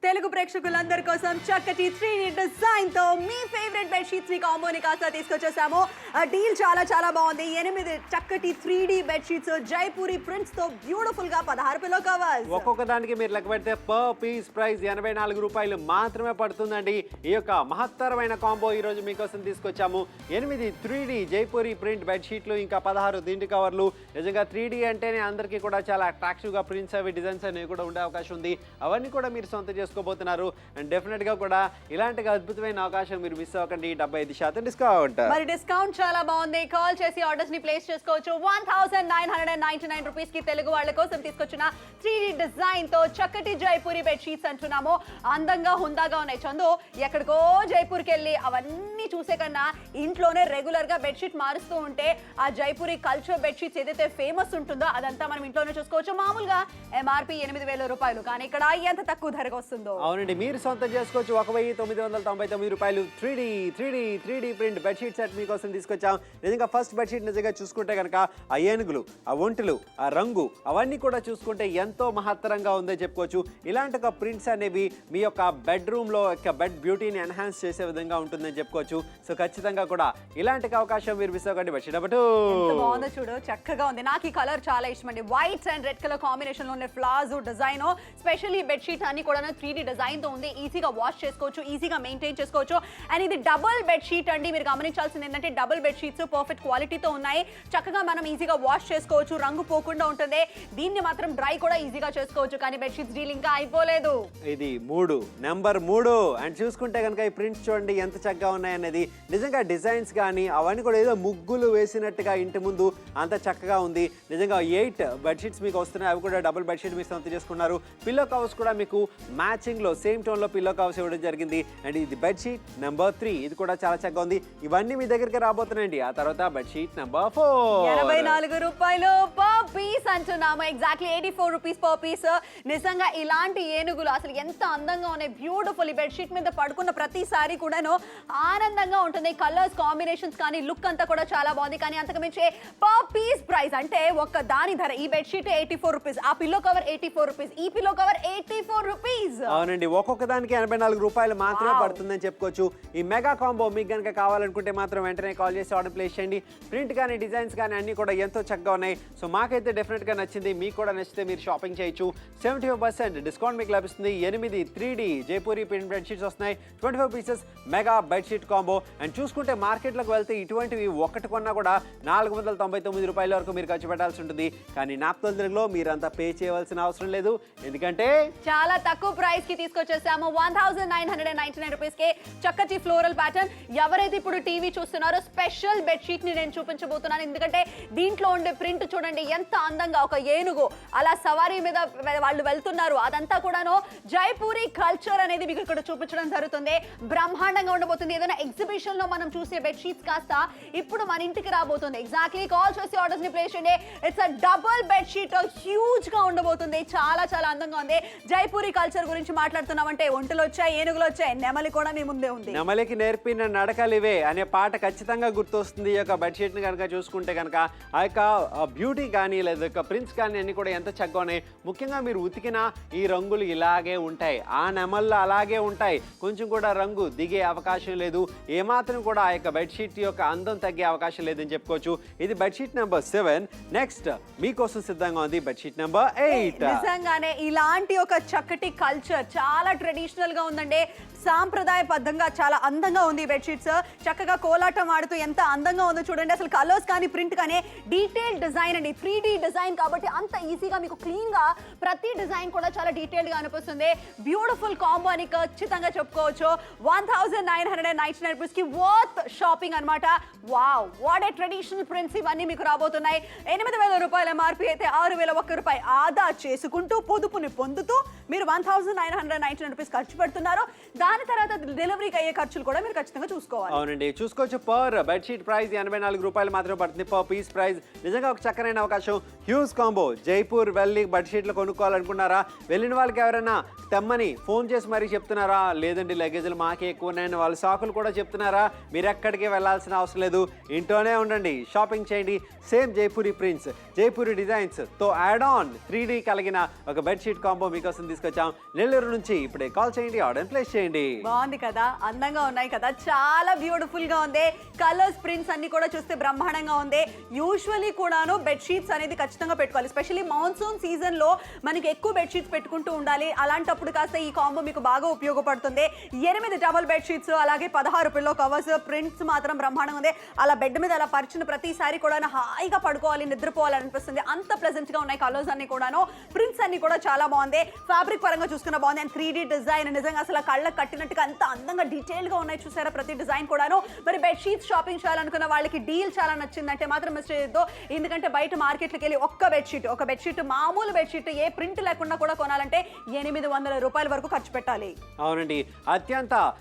తెలుగు ప్రేక్షకులందరి కోసం చక్కటి 3D design తో మీ ఫేవరెట్ బెడ్ షీట్స్ ని కాంబోని కాస్త తీసుకొచ్చేసాము. ఆ డీల్ చాలా బాగుంది. 8 చక్కటి 3D bed sheets Jaipuri prints తో బ్యూటిఫుల్ గా 16 పిల్లో కవర్స్. ఒక్కొక్క దానికి మీరు లెక్క పెడితే పర్ పీస్ ప్రైస్ 84 రూపాయలు మాత్రమే పడుతుందండి. ఈ యొక్క మహత్తరమైన కాంబో ఈ రోజు మీకోసం తీసుకొచ్చాము. 8 3D జైపూరి ప్రింట్ బెడ్ షీట్లు, ఇంకా 16 దిండు కవర్లు. నిజంగా 3D అంటేనే అందరికీ కూడా చాలా అట్రాక్టివ్ గా ప్రింట్స్ అవి డిజైన్స్ అనేవి కూడా ఉండే అవకాశం ఉంది. అవన్నీ కూడా మీరు సొంత చేసుకోబోతున్నారు. అండ్ డెఫినెట్ గా కూడా ఇలాంటి అద్భుతమైన అవకాశం మీరు మిస్ అవ్వకండి. 75% డిస్కౌంట్. మరి డిస్కౌంట్ చాలా బాగుంది. కాల్ చేసి ఆర్డర్స్ ని ప్లేస్ చేసుకోవచ్చు. 1999 రూపీస్ కి తెలుగు వాళ్ళ కోసం తీసుకొచ్చిన 3D డిజైన్ తో చక్కటి జైపూరి బెడ్ షీట్స్ అంటున్నాము. అందంగా హుందాగా ఉన్నాయి. చందు ఎక్కడికో జైపూర్ కి వెళ్ళి అవన్నీ చూసే కన్నా ఇంట్లోనే రెగ్యులర్ గా బెడ్ షీట్ మారుస్తూ ఉంటే ఆ జైపూరి కల్చర్ బెడ్ షీట్స్ ఏదైతే ఫేమస్ ఉంటుందో అదంతా మనం ఇంట్లోనే చూసుకోవచ్చు. మామూలుగా MRP 8,000 రూపాయలు, కానీ ఇక్కడ ఎంత తక్కువ ధరకు వస్తుందో. అవునండి, మీరు సొంతం చేసుకోవచ్చు. 1,999 రూపాయలు 3D print bed sheet set మీకోసం తీసుకొచ్చాం. నిజంగా ఫస్ట్ బెడ్ షీట్ నిజంగా చూసుకుంటే కనుక ఆ ఏనుగులు, ఆ ఒంటెలు, ఆ రంగు అవన్నీ కూడా చూసుకుంటే ఎంతో మహత్తరంగా ఉందో చెప్పుకోవచ్చు. ఇలాంటి ఒక ప్రింట్స్ అనేవి మీ యొక్క బెడ్రూమ్ లో బెడ్ బ్యూటీని ఎన్హాన్స్ చేసే విధంగా ఉంటుందని చెప్పుకోవచ్చు. సో ఖచ్చితంగా కూడా ఇలాంటి అవకాశం మీరు మిస్ అవ్వకండి. బెడ్ షీట్ బాగుందో చూడు, చక్కగా ఉంది. నాకు ఈ కలర్ చాలా ఇష్టం అండి. White and red colour combination లో ఉండే flowers design, specially bed sheet అన్ని కూడా 3D డిజైన్ తో ఉంది. ఈజీగా వాష్ చేసుకోవచ్చు, ఈజీగా మెయింటైన్ చేసుకోవచ్చు. అండ్ ఇది డబుల్ బెడ్ షీట్ అండి. మీరు గమనించాల్సింది ఏంటంటే డబుల్ బెడ్ షీట్స్ పర్ఫెక్ట్ క్వాలిటీతో ఉన్నాయి. చక్కగా మనం ఈజీగా వాష్ చేసుకోవచ్చు, రంగు పోకుండా ఉంటుంది. దీన్ని మాత్రం డ్రై కూడా ఈజీగా చేసుకోవచ్చు. కానీ బెడ్ షీట్స్ డీల్ ఇంకా అయిపోలేదు. ఇది నెంబర్ 3. అండ్ చూసుకుంటే కనుక ఈ ప్రింట్స్ చూడండి ఎంత చక్కగా ఉన్నాయనేది. నిజంగా డిజైన్స్ కానీ అవన్నీ కూడా ఏదో ముగ్గులు వేసినట్టుగా ఇంటి ముందు అంత చక్కగా ఉంది. నిజంగా 8 బెడ్ షీట్స్ మీకు వస్తున్నాయి. అవి కూడా డబుల్ బెడ్ షీట్ మీరు సొంత చేసుకున్నారు. పిల్లో కవర్స్ కూడా మీకు మ్యాచింగ్ లో సేమ్ టోన్ లో పిల్లో కవర్స్ ఇవ్వడం జరిగింది. అండ్ ఇది బెడ్ షీట్ నెంబర్ 3. ఇది కూడా చాలా చక్కగా ఉంది. ఇవన్నీ మీ దగ్గరికి రాబోతున్నాయండి. ఆ తర్వాత బెడ్ షీట్ నెంబర్ 4 84 రూపాయలు పర్ పీస్ అంటున్నాము. Exactly 84 rupees per piece. నిజంగా ఇలాంటి ఏనుగులు అసలు ఎంత అందంగా ఉన్నాయి. బ్యూటిఫుల్. ఈ బెడ్ షీట్ మీద పడుకున్న ప్రతిసారి కూడాను ఆనందంగా ఉంటుంది. కలర్స్ కాంబినేషన్స్ కానీ లుక్ అంతా కూడా చాలా బాగుంది. కానీ అంతకు మించి పర్ పీస్ ప్రైస్ అంటే ఒక్క దాని ధర. ఈ బెడ్ షీట్ 84 రూపీస్, ఆ పిల్లో కవర్ 84 రూపీస్, ఈ పిల్లో కవర్ 84 రూపీస్. అవునండి, ఒక్కొక్క దానికి 84 రూపాయలు మాత్రమే పడుతుందని చెప్పుకోవచ్చు. ఈ మెగా కాంబో మీకు కనుక కావాలనుకుంటే మాత్రం వెంటనే కాల్ చేసి ఆర్డర్ ప్లేస్ చేయండి. ప్రింట్ కానీ డిజైన్స్ కానీ అన్ని కూడా ఎంతో చక్కగా ఉన్నాయి. సో మాకైతే డెఫినెట్ గా నచ్చింది. మీకు కూడా నచ్చితే మీరు షాపింగ్ చేయొచ్చు. 75% డిస్కౌంట్ మీకు లభిస్తుంది. 8 3D Jaipuri print bed sheets వస్తున్నాయి. 25 pieces mega bed sheet combo. And చూసుకుంటే మార్కెట్లోకి వెళ్తే ఇటువంటివి ఒకటి కొన్నా కూడా 499 రూపాయల వరకు మీరు ఖర్చు పెట్టాల్సి ఉంటుంది. కానీ నాప్తోల్ తెలుగులో మీరంతా పే చేయవలసిన అవసరం లేదు. ఎందుకంటే చాలా తక్కువ ప్రైస్ కి తీసుకొచ్చేసాము. 1999 రూపీస్ కి చక్కటి ఫ్లోరల్ ప్యాటర్న్. ఎవరైతే ఇప్పుడు టీవీ చూస్తున్నారో స్పెషల్ బెడ్ షీట్ ని నేను చూపించబోతున్నాను. ఎందుకంటే దీంట్లో ఉండే ప్రింట్ చూడండి ఎంత అందంగా. ఒక ఏనుగు అలా సవారీ మీద వాళ్ళు వెళ్తున్నారు. అదంతా కూడాను జైపూరి కల్చర్ అనేది మీకు ఇక్కడ చూపించడం జరుగుతుంది. బ్రహ్మాండంగా ఉండబోతుంది. ఏదైనా ఎగ్జిబిషన్ లో మనం చూసే బెడ్ షీట్స్ కాస్త ఇప్పుడు మన ఇంటికి రాబోతుంది. ఎగ్జాక్ట్లీ కాల్ చేసి ఆర్డర్స్ ని ప్లేస్ చేయండి. It's a double bed sheet, huge గా ఉండబోతుంది. చాలా అందంగా ఉంది. జైపూరి కల్చర్ గురించి మాట్లాడుతున్నామంటే ఒంటెలు వచ్చాయి, ఏనుగులు వచ్చాయి, నెమలి కూడా మీ ముందే ఉంది. నెమలికి నేర్పిన నడకలివే అనే పాట ఖచ్చితంగా గుర్తొస్తుంది. ఈ యొక్క బెడ్ షీట్ ని కనుక చూసుకుంటే కనుక ఆ యొక్క బ్యూటీ కానీ లేదా ప్రింట్స్ కానీ అన్ని కూడా ఎంత చక్కగా ఉన్నాయి. ముఖ్యంగా మీరు ఉతికిన ఈ రంగులు ఇలాగే ఉంటాయి. ఆ నెమళ్ళు అలాగే ఉంటాయి. కొంచెం కూడా రంగు దిగే అవకాశం లేదు. ఏమాత్రం కూడా ఆ యొక్క బెడ్ షీట్ యొక్క అందం తగ్గే అవకాశం లేదని చెప్పుకోవచ్చు. ఇది బెడ్ షీట్ నెంబర్ 7. నెక్స్ట్ మీకోసం సిద్ధంగా ఉంది బెడ్ షీట్ నెంబర్ 8. నిజంగానే ఇలాంటి ఒక చక్కటి కల్చర్ చాలా ట్రెడిషనల్ గా ఉందండి. సాంప్రదాయబద్ధంగా చాలా అందంగా ఉంది. బెడ్ షీట్స్ చక్కగా కోలాటం ఆడుతూ ఎంత అందంగా ఉందో చూడండి. అసలు కలర్స్ కానీ ప్రింట్ కానీ డీటెయిల్ డిజైన్ అండి. 3D డిజైన్ కాబట్టి అంత ఈజీగా మీకు క్లీన్ గా ప్రతి డిజైన్ కూడా చాలా డీటెయిల్డ్ గా అనిపిస్తుంది. బ్యూటిఫుల్ కాంబో అని ఖచ్చితంగా చెప్పుకోవచ్చు. 1999 రూపీస్ కి వర్త్ షాపింగ్ అనమాట. Wow, what a traditional prints ఇవన్నీ మీకు రాబోతున్నాయి. 8,000 రూపాయల MRP అయితే 6,001 రూపాయలు ఆదా చేసుకుంటూ పొదుపుని పొందుతూ మీరు 1999 రూపీస్ ఖర్చు పెడుతున్నారు. దాని తర్వాత డెలివరీకి అయ్యే ఖర్చులు కూడా మీరు ఖచ్చితంగా చూసుకోవాలి. అవునండి, చూసుకోవచ్చు. పర్ బెడ్ షీట్ ప్రైస్ 84 రూపాయలు మాత్రమే పడుతుంది. పర్ పీస్ ప్రైస్ నిజంగా ఒక చక్కనైన అవకాశం. Huge combo. జైపూర్ వెళ్ళి బెడ్ షీట్లు కొనుక్కోవాలనుకున్నారా? వెళ్ళిన వాళ్ళకి ఎవరైనా తెమ్మని ఫోన్ చేసి మరీ చెప్తున్నారా? లేదండి లగేజ్లు మాకే ఎక్కువ ఉన్నాయని వాళ్ళ సాకులు కూడా చెప్తున్నారా? మీరు ఎక్కడికి వెళ్ళాల్సిన అవసరం లేదు. ఇంట్లోనే ఉండండి, షాపింగ్ చేయండి. Same Jaipuri prints, Jaipuri designs తో యాడ్ ఆన్ 3D కలిగిన ఒక బెడ్ షీట్ కాంబో మీకోసం తీసుకొచ్చాం. నెల్లూరు నుంచి ఇప్పుడే కాల్ చేయండి, ఆర్డర్ ప్లేస్ చేయండి. బాగుంది కదా, అందంగా ఉన్నాయి కదా, చాలా బ్యూటిఫుల్ గా ఉంది. కలర్స్ ప్రింట్స్ అన్ని కూడా చూస్తే బ్రహ్మాండంగా ఉంది. యూజువల్లీ కూడాను బెడ్షీట్స్ అనేది ఖచ్చితంగా పెట్టుకోవాలి, స్పెషల్లీ మాన్సూన్ సీజన్ లో మనకి ఎక్కువ బెడ్షీట్స్ పెట్టుకుంటూ ఉండాలి. అలాంటప్పుడు కాస్త ఈ కాంబో మీకు బాగా ఉపయోగపడుతుంది. 8 డబుల్ బెడ్షీట్స్, అలాగే 16 పిల్లో కవర్స్, ప్రింట్స్ మాత్రం బ్రహ్మాండంగా ఉంది. అలా బెడ్ మీద అలా పరిచిన ప్రతిసారి కూడా హాయిగా పడుకోవాలి, నిద్రపోవాలి అనిపిస్తుంది. అంత ప్లెజెంట్ గా ఉన్నాయి కలర్స్ అన్ని కూడాను. ప్రింట్స్ అన్ని కూడా చాలా బాగుంది. ఫ్యాబ్రిక్ పరంగా చూసుకున్న బాగుంది. అండ్ 3D డిజైన్ నిజంగా అసలు కళ్ళకు కట్టినట్టుగా అంత అందంగా డీటెయిల్ గా ఉన్నాయి. చూసారా ప్రతి డిజైన్ కూడాను. మరి బెడ్షీట్స్ షాపింగ్ చేయాలనుకున్న వాళ్ళకి డీల్ చాలా నచ్చిందంటే మాత్రం మిస్ చేయొద్దు. ఎందుకంటే బయట మార్కెట్కి వెళ్ళి ఒక బెడ్షీట్ మామూలు బెడ్షీట్ ఏ ప్రింట్ లేకుండా కూడా కొనాలంటే 800 రూపాయల వరకు ఖర్చు పెట్టాలి. అవునండి, అత్యంత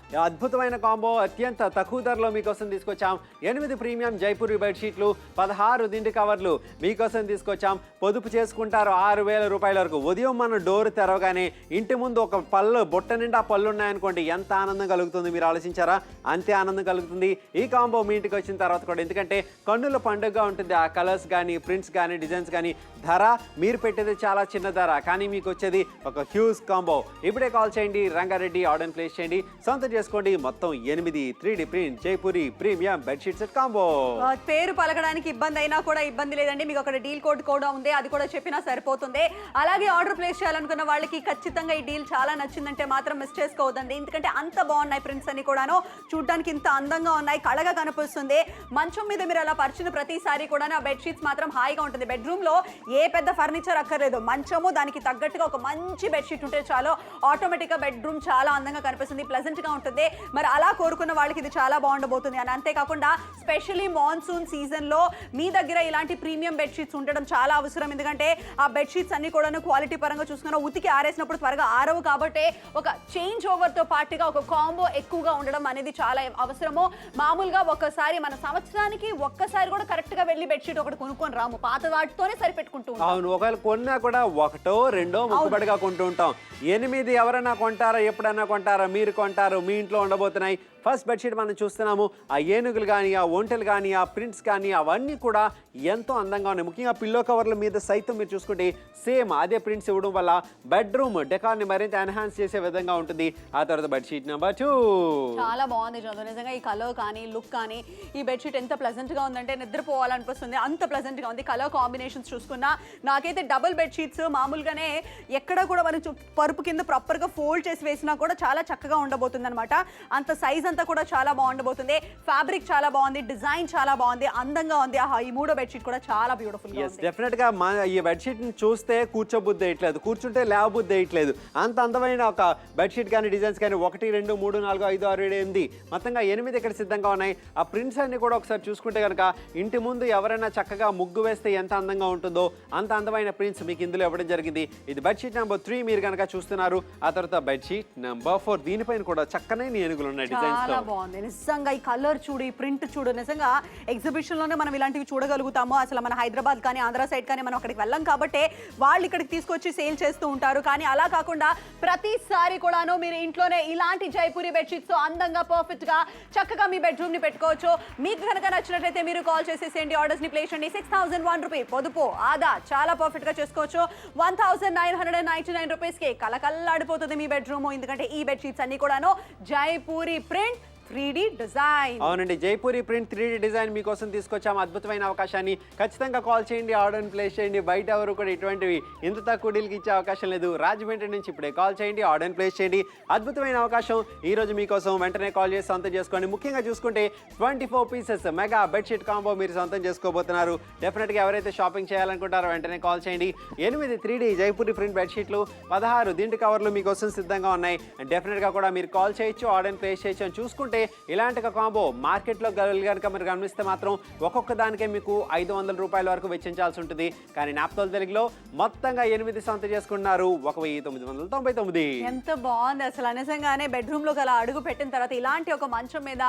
అద్భుతమైన కాంబో, అత్యంత తక్కువ ధరలో మీకోసం తీసుకొచ్చాం. 8 ప్రీమియం జైపూరి బెడ్షీట్లు, 16 దిండి కవర్లు మీకోసం తీసుకొచ్చాం. పొదుపు చేసుకుంటారు 6000 రూపాయల వరకు. ఉదయం మనం డోర్ తెరవగానే ఇంటి ముందు ఒక బుట్ట నిండా పళ్ళు ఉన్నాయనుకోండి, ఎంత ఆనందం కలుగుతుంది మీరు ఆలోచించారా? అంతే ఆనందం కలుగుతుంది ఈ కాంబో మీ ఇంటికి వచ్చిన తర్వాత కూడా. ఎందుకంటే కన్నుల పండుగగా ఉంటుంది. ఆ కలర్స్ కానీ, ప్రింట్స్ కానీ, డిజైన్స్ కానీ. ధర మీరు పెట్టేది చాలా చిన్న ధర, కానీ మీకు వచ్చేది ఒక హ్యూజ్ కాంబో. ఇప్పుడే కాల్ చేయండి, రంగారెడ్డి, ఆర్డర్ ప్లేస్ చేయండి, సొంతం చేసుకోండి. మొత్తం 8 3D print Jaipuri premium bedsheet set combo. పేరు పలకడానికి ఇబ్బంది అయినా కూడా ఇబ్బంది లేదండి, మీకు ఒక డీల్ కోడ్ కూడా ఉంది, అది కూడా చెప్పినా సరిపోతుంది. అలాగే ఆర్డర్ ప్లేస్ చేయాలనుకున్న వాళ్ళకి ఖచ్చితంగా ఈ డీల్ చాలా నచ్చిందంటే మాత్రం మిస్ చేసుకోవద్దండి. ఎందుకంటే అంత బాగున్నాయి ప్రింట్స్ అన్ని కూడాను. చూడడానికి ఇంత అందంగా ఉన్నాయి, కళగా కనిపిస్తుంది. మంచం మీద మీరు అలా పరిచిన ప్రతిసారి కూడా ఆ బెడ్షీట్స్ మాత్రం హాయిగా ఉంటుంది. బెడ్రూమ్ లో ఏ పెద్ద ఫర్నిచర్ అక్కర్లేదు, మంచము దానికి తగ్గట్టుగా ఒక మంచి బెడ్షీట్ ఉంటే చాలు, ఆటోమేటిక్ గా బెడ్రూమ్ చాలా అందంగా కనిపిస్తుంది, ప్లెజెంట్ గా ఉంటుంది. మరి అలా కోరుకున్న వాళ్ళకి ఇది చాలా బాగుండబోతుంది. అని అంతేకాకుండా స్పెషల్లీ మాన్సూన్ సీజన్ లో మీ దగ్గర ఇలాంటి ప్రీమియం బెడ్షీట్స్ ఉండడం చాలా అవసరం. ఎందుకంటే ఆ బెడ్షీట్స్ అన్ని కూడా క్వాలిటీ పరంగా చూసుకున్నా ఉతికి ఆరేసినప్పుడు త్వరగా ఆరవు. కాబట్టి ఒక చేంజ్ ఓవర్ తో పాటుగా ఒక కాంబో ఎక్కువగా ఉండడం అనేది చాలా అవసరము. మామూలుగా ఒక్కసారి మన సంవత్సరానికి ఒక్కసారి కూడా కరెక్ట్ గా వెళ్ళి బెడ్షీట్ ఒకటి కొనుక్కొని రాము, పాత వాటితోనే సరిపెట్టుకుంటూ ఉంటాం. అవును, ఒకవేళ కొన్నా కూడా ఒకటో రెండో ముక్కుబడిగా కొంటూ ఉంటాం. 8 ఎవరైనా కొంటారా? ఎప్పుడైనా కొంటారా? మీరు కొంటారు, మీ ఇంట్లో ఉండబోతున్నాయి. ఫస్ట్ బెడ్షీట్ మనం చూస్తున్నాము. ఆ ఏనుగులు కానీ, ఆ ఒంటెలు కానీ, ఆ ప్రింట్స్ కానీ అవన్నీ కూడా ఎంతో అందంగా ఉన్నాయి. ముఖ్యంగా పిల్లో కవర్ల మీద సైతం మీరు చూసుకుంటే సేమ్ అదే ప్రింట్స్ ఇవ్వడం వల్ల బెడ్రూమ్ డెకార్ని మరింత ఎన్హాన్స్ చేసే విధంగా ఉంటుంది. ఆ తర్వాత బెడ్షీట్ నెంబర్ 2 చాలా బాగుంది చందు. నిజంగా ఈ కలర్ కానీ, లుక్ కానీ, ఈ బెడ్షీట్ ఎంత ప్లెజెంట్ గా ఉందంటే నిద్రపోవాలనిపిస్తుంది, అంత ప్లెజెంట్ గా ఉంది. కలర్ కాంబినేషన్స్ చూసుకున్నా నాకైతే డబుల్ బెడ్షీట్స్ మామూలుగానే ఎక్కడ కూడా మనం పరుపు కింద ప్రాపర్ గా ఫోల్డ్ చేసి వేసినా కూడా చాలా చక్కగా ఉండబోతుంది అనమాట. అంత సైజ్ అంతా కూడా చాలా బాగుండబోతుంది. ఫ్యాబ్రిక్ చాలా బాగుంది, డిజైన్ చాలా బాగుంది, అందంగా ఉంది. ఈ 3వ బెడ్షీట్ కూడా చాలా బ్యూటిఫుల్ గా ఉంది. డెఫినెట్ గా ఈ బెడ్షీట్ ని చూస్తే కూర్చోబుద్ధి వేయట్లేదు, కూర్చుంటే లేవబుద్ధి వేయట్లేదు. అంత అందమైన ఒక బెడ్షీట్ కానీ, డిజైన్స్ కానీ 1 2 3 4 5 6 7 8 మొత్తంగా 8 ఇక్కడ సిద్ధంగా ఉన్నాయి. ఆ ప్రింట్స్ అన్ని కూడా ఒకసారి చూసుకుంటే కనుక ఇంటి ముందు ఎవరైనా చక్కగా ముగ్గు వేస్తే ఎంత అందంగా ఉంటుందో అంత అందమైన ప్రింట్స్ మీకు ఇందులో ఇవ్వడం జరిగింది. ఇది బెడ్షీట్ నెంబర్ 3 మీరు కనుక చూస్తున్నారు. ఆ తర్వాత బెడ్షీట్ నెంబర్ 4, దీనిపైన కూడా చక్కనే ఏనుగులు ఉన్నాయి డిజైన్స్ తో. బాగుంది నిజంగా. ఈ కలర్ చూడు, ఈ ప్రింట్ చూడు, నిజంగా ఎగ్జిబిషన్ లోనే మనం ఇలాంటివి చూడగలుగుతాము. అసలు మన హైదరాబాద్ కానీ, ఆంధ్ర సైడ్ కానీ మనం అక్కడికి వెళ్ళాం కాబట్టి వాళ్ళు ఇక్కడికి తీసుకొచ్చి సేల్ చేస్తూ ఉంటారు. కానీ అలా కాకుండా ప్రతిసారి కూడాను మీరు ఇంట్లోనే ఇలాంటి జైపూరి బెడ్షీట్స్ అందంగా పర్ఫెక్ట్ గా చక్కగా మీ బెడ్రూమ్ ని పెట్టుకోవచ్చు. మీకు కనుక నచ్చినట్లయితే మీరు కాల్ చేసేసేయండి, ఆర్డర్స్ ని ప్లేస్ చేయండి. 6001 రూపీ పొదుపు ఆదా చాలా పర్ఫెక్ట్ గా చేసుకోవచ్చు. 1999 రూపీస్ కి కలకల్లాడిపోతుంది మీ బెడ్రూమ్. ఎందుకంటే ఈ బెడ్షీట్స్ అన్ని కూడాను జైపూరి ప్రింట్ 3D డిజైన్. అవునండి, జైపూరి ప్రింట్ 3D డిజైన్ మీకోసం తీసుకొచ్చాము. అద్భుతమైన అవకాశాన్ని ఖచ్చితంగా కాల్ చేయండి, ఆర్డర్ ప్లేస్ చేయండి. బయట ఎవరు కూడా ఇటువంటివి ఇంత తక్కువ డీల్కి ఇచ్చే అవకాశం లేదు. రాజమండ్రి నుంచి ఇప్పుడే కాల్ చేయండి, ఆర్డర్ ప్లేస్ చేయండి. అద్భుతమైన అవకాశం ఈ రోజు మీకోసం. వెంటనే కాల్ చేసి సొంతం చేసుకోండి. ముఖ్యంగా చూసుకుంటే 24 పీసెస్ మెగా బెడ్షీట్ కాంబో మీరు సొంతం చేసుకోబోతున్నారు. డెఫినెట్గా ఎవరైతే షాపింగ్ చేయాలనుకుంటారో వెంటనే కాల్ చేయండి. 8 3D జైపూరి ప్రింట్ బెడ్షీట్లు, 16 దిండు కవర్లు మీకోసం సిద్ధంగా ఉన్నాయి. డెఫినెట్గా కూడా మీరు కాల్ చేయొచ్చు, ఆర్డర్ ప్లేస్ చేయొచ్చు. అని చూసుకుంటే ఇలాంటి ఒక కాంబో మార్కెట్లో కనుక మీరు గమనిస్తే మాత్రం ఒక్కొక్క దానికే మీకు 500 రూపాయల వరకు వెచ్చించాల్సి ఉంటుంది. కానీ నాప్తోల్ తెలుగులో మొత్తంగా 8 సొంతం చేసుకున్నారు 1999. ఎంత బాగుంది అసలు. నిజంగానే బెడ్రూమ్ లో అలా అడుగు పెట్టిన తర్వాత ఇలాంటి ఒక మంచం మీద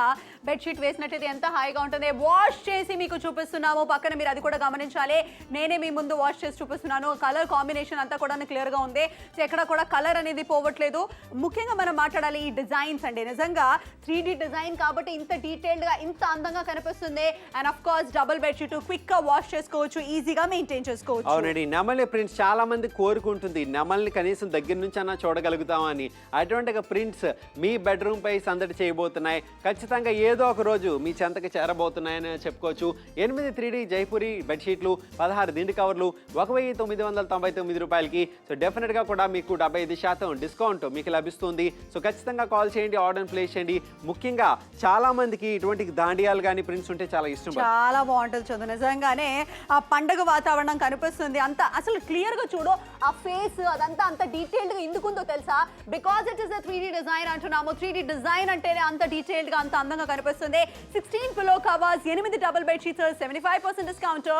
బెడ్షీట్ వేసినట్టయితే ఎంత హాయిగా ఉంటుంది. వాష్ చేసి మీకు చూపిస్తున్నాము, పక్కన మీరు అది కూడా గమనించాలి. నేనే మీ ముందు వాష్ చేసి చూపిస్తున్నాను. కలర్ కాంబినేషన్ అంతా కూడా క్లియర్ గా ఉంది. ఎక్కడ కూడా కలర్ అనేది పోవట్లేదు. ముఖ్యంగా మనం మాట్లాడాలి ఈ డిజైన్స్ అండి. నిజంగా 3D డిజైన్ కాబట్టి ఇంత డీటెయిల్డ్ గా ఇంత అందంగా కనిపిస్తుంది. And of course double bedsheet quick గా వాష్ చేసుకోవచ్చు, ఈజీగా మెయింటైన్ చేసుకోవచ్చు. అవునండి, నెమలి ప్రింట్స్ చాలా మంది కోరుకుంటుంది, నెమల్ని కనీసం దగ్గర నుంచి అన్నా చూడగలుగుతామని. అటువంటి ప్రింట్స్ మీ బెడ్రూమ్ పై సందడి చేయబోతున్నాయి. ఖచ్చితంగా ఏదో ఒక రోజు మీ చెంతకి చేరబోతున్నాయని చెప్పుకోవచ్చు. 8 3D జైపూరి బెడ్షీట్లు, 16 దిండు కవర్లు 1999 రూపాయలకి. సో డెఫినెట్గా కూడా మీకు 75% డిస్కౌంట్ మీకు లభిస్తుంది. సో ఖచ్చితంగా కాల్ చేయండి, ఆర్డర్ ప్లేస్ చేయండి. ముఖ్యంగా చాలా మందికి ఇటువంటి దాండియాలు కానీ ప్రింట్స్ ఉంటే చాలా ఇష్టం. చాలా బాగుంటుంది చందు, నిజంగానే ఆ పండగ వాతావరణం కనిపిస్తుంది. అంత అసలు క్లియర్ గా చూడు, ఆ ఫేస్ అదంతా అంత డీటెయిల్డ్ గా ఎందుకుందో తెలుసా? Because it is 3D design అంటున్నాము. 3D డిజైన్ అంటేనే అంత డీటెయిల్డ్ గా అంత అందంగా కనిపిస్తుంది. 16 pillow covers, 8 double bed sheets, 75% discount.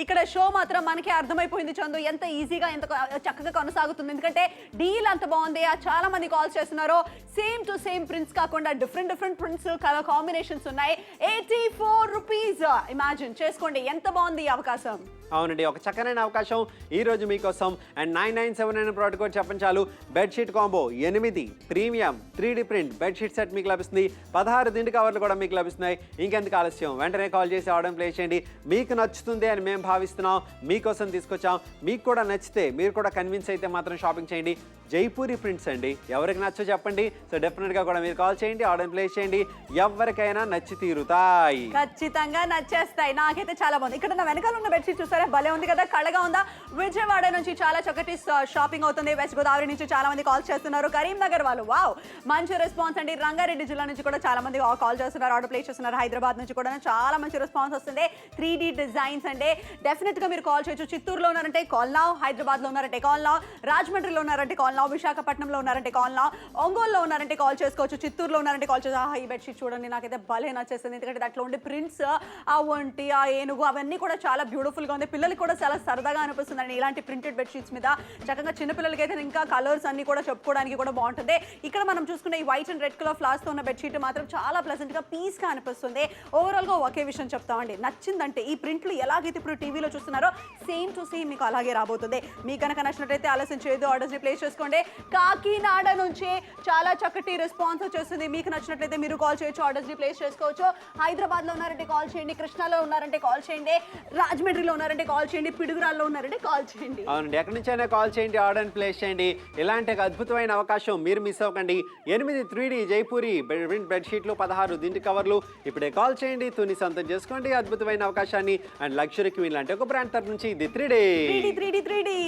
ఇక్కడ షో మాత్రం మనకి అర్థమైపోయింది చందు, ఎంత ఈజీగా ఎంత చక్కగా కొనసాగుతుంది. ఎందుకంటే డీల్ అంత బాగుంది. చాలా మంది కాల్స్ చేస్తున్నారు. సేమ్ టు సేమ్ ప్రింట్స్ కాకుండా డిఫరెంట్ ప్రింట్స్, కలర్ కాంబినేషన్స్ ఉన్నాయి. 84 రూపీస్. ఇమాజిన్ చేసుకోండి ఎంత బాగుంది ఈ అవకాశం. అవునండి, ఒక చక్కనైన అవకాశం ఈ రోజు మీకోసం. అండ్ 9979 ప్రోడక్ట్ కోడ్ చెప్పండి చాలు. Bedsheet combo 8 premium 3D print bedsheet set మీకు లభిస్తుంది. 16 దిండు కవర్లు కూడా మీకు లభిస్తున్నాయి. ఇంకెందుకు ఆలస్యం, వెంటనే కాల్ చేసి ఆర్డర్ ప్లేస్ చేయండి. మీకు నచ్చుతుంది అని మేము భావిస్తున్నాం, మీకోసం తీసుకొచ్చాం. మీకు కూడా నచ్చితే, మీరు కూడా కన్విన్స్ అయితే మాత్రం షాపింగ్ చేయండి. జైపూరి ప్రింట్స్ అండి, ఎవరికి నచ్చో చెప్పండి. సో డెఫినెట్గా కూడా మీరు కాల్ చేయండి, ఆర్డర్ ప్లేస్ చేయండి. ఎవరికైనా నచ్చి తీరుతాయి, ఖచ్చితంగా నచ్చేస్తాయి. నాకైతే చాలా బాగుంది. ఇక్కడ నా వెనకాల ఉన్న బెడ్షీట్ చూసారా, భలే ఉంది కదా, కళగా ఉందా? విజయవాడ నుంచి చాలా చక్కటి షాపింగ్ అవుతుంది. వెస్ట్ గోదావరి నుంచి చాలా మంది కాల్ చేస్తున్నారు. కరీంనగర్ వాళ్ళు వావ్ మంచి రెస్పాన్స్ అండి. రంగారెడ్డి జిల్లా నుంచి కూడా చాలా మంది కాల్ చేస్తున్నారు, ఆర్డర్ ప్లేస్ చేస్తున్నారు. హైదరాబాద్ నుంచి కూడా చాలా మంచి రెస్పాన్స్ వస్తుంది. 3D డిజైన్స్ అంటే డెఫినెట్ గా మీరు కాల్ చేయొచ్చు. చిత్తూరులో ఉన్నారంటే కాల్ నౌ, హైదరాబాద్ లో ఉన్నారంటే కాల్ నౌ, రాజమండ్రిలో ఉన్నారంటే కాల్ నౌ, విశాఖపట్నంలో ఉన్నారంటే కాల్ నౌ, ఒంగోలులో ఉన్నారంటే కాల్ చేసుకోవచ్చు, చిత్తూరులో ఉన్నారంటే కాల్ చేసుకోవచ్చు. ఈ బెడ్షీట్ చూడండి, నాకైతే భలే నచ్చేస్తుంది. ఎందుకంటే దాంట్లో ఉండే ప్రింట్స్, ఆ ఒంటి, ఆ ఏనుగు అవన్నీ కూడా చాలా బ్యూటిఫుల్ గా ఉంది. పిల్లలకి కూడా చాలా సరదాగా అనిపిస్తుందండి ఇలాంటి ప్రింటెడ్ బెడ్షీట్స్ మీద. చక్కగా చిన్నపిల్లలకి అయితే ఇంకా కలర్స్ అన్ని కూడా చెప్పుకోవడానికి కూడా బాగుంటుంది. ఇక్కడ మనం చూసుకున్న ఈ white and red colour flowers తో ఉన్న బెడ్షీట్ మాత్రం చాలా ప్లెజెంట్ గా పీస్ గా అనిపిస్తుంది. ఓవరాల్ గా ఒకే విషయం చెప్తామండి, నచ్చిందంటే ఈ ప్రింట్లు ఎలాగైతే ఇప్పుడు టీవీలో చూస్తున్నారో సేమ్ టు సేమ్ మీకు అలాగే రాబోతుంది. మీకు కనుక నచ్చినట్లయితే ఆలస్యం చేయదు, ఆర్డర్స్ ని ప్లేస్ చేసుకోండి. కాకినాడ నుంచి చాలా చక్కటి రెస్పాన్స్ వచ్చేస్తుంది. మీకు నచ్చినట్లయితే మీరు కాల్ చేయొచ్చు, ఆర్డర్స్ ని ప్లేస్ చేసుకోవచ్చు. హైదరాబాద్ లో ఉన్నారంటే కాల్ చేయండి, కృష్ణాలో ఉన్నారంటే కాల్ చేయండి, రాజమండ్రిలో ఉన్నారంటే కాల్ చేయండి, పిడుగురాల్లో ఉన్నారంటే కాల్ చేయండి. అవునండి, ఎక్కడి నుంచైనా కాల్ చేయండి, ఆర్డర్ ప్లేస్ చేయండి. ఇలాంటి అద్భుతమైన అవకాశం మీరు మిస్ అవ్వకండి. 8 3D జైపూరి బెడ్షీట్లు, 16 దిండు కవర్లు. ఇప్పుడే కాల్ చేయండి, తుని సొంతం చేసుకోండి అద్భుతమైన అవకాశాన్ని. అండ్ లగ్జరీ క్వీన్ లాంటి ఒక బ్రాండ్ తరఫు నుంచి ఇది 3D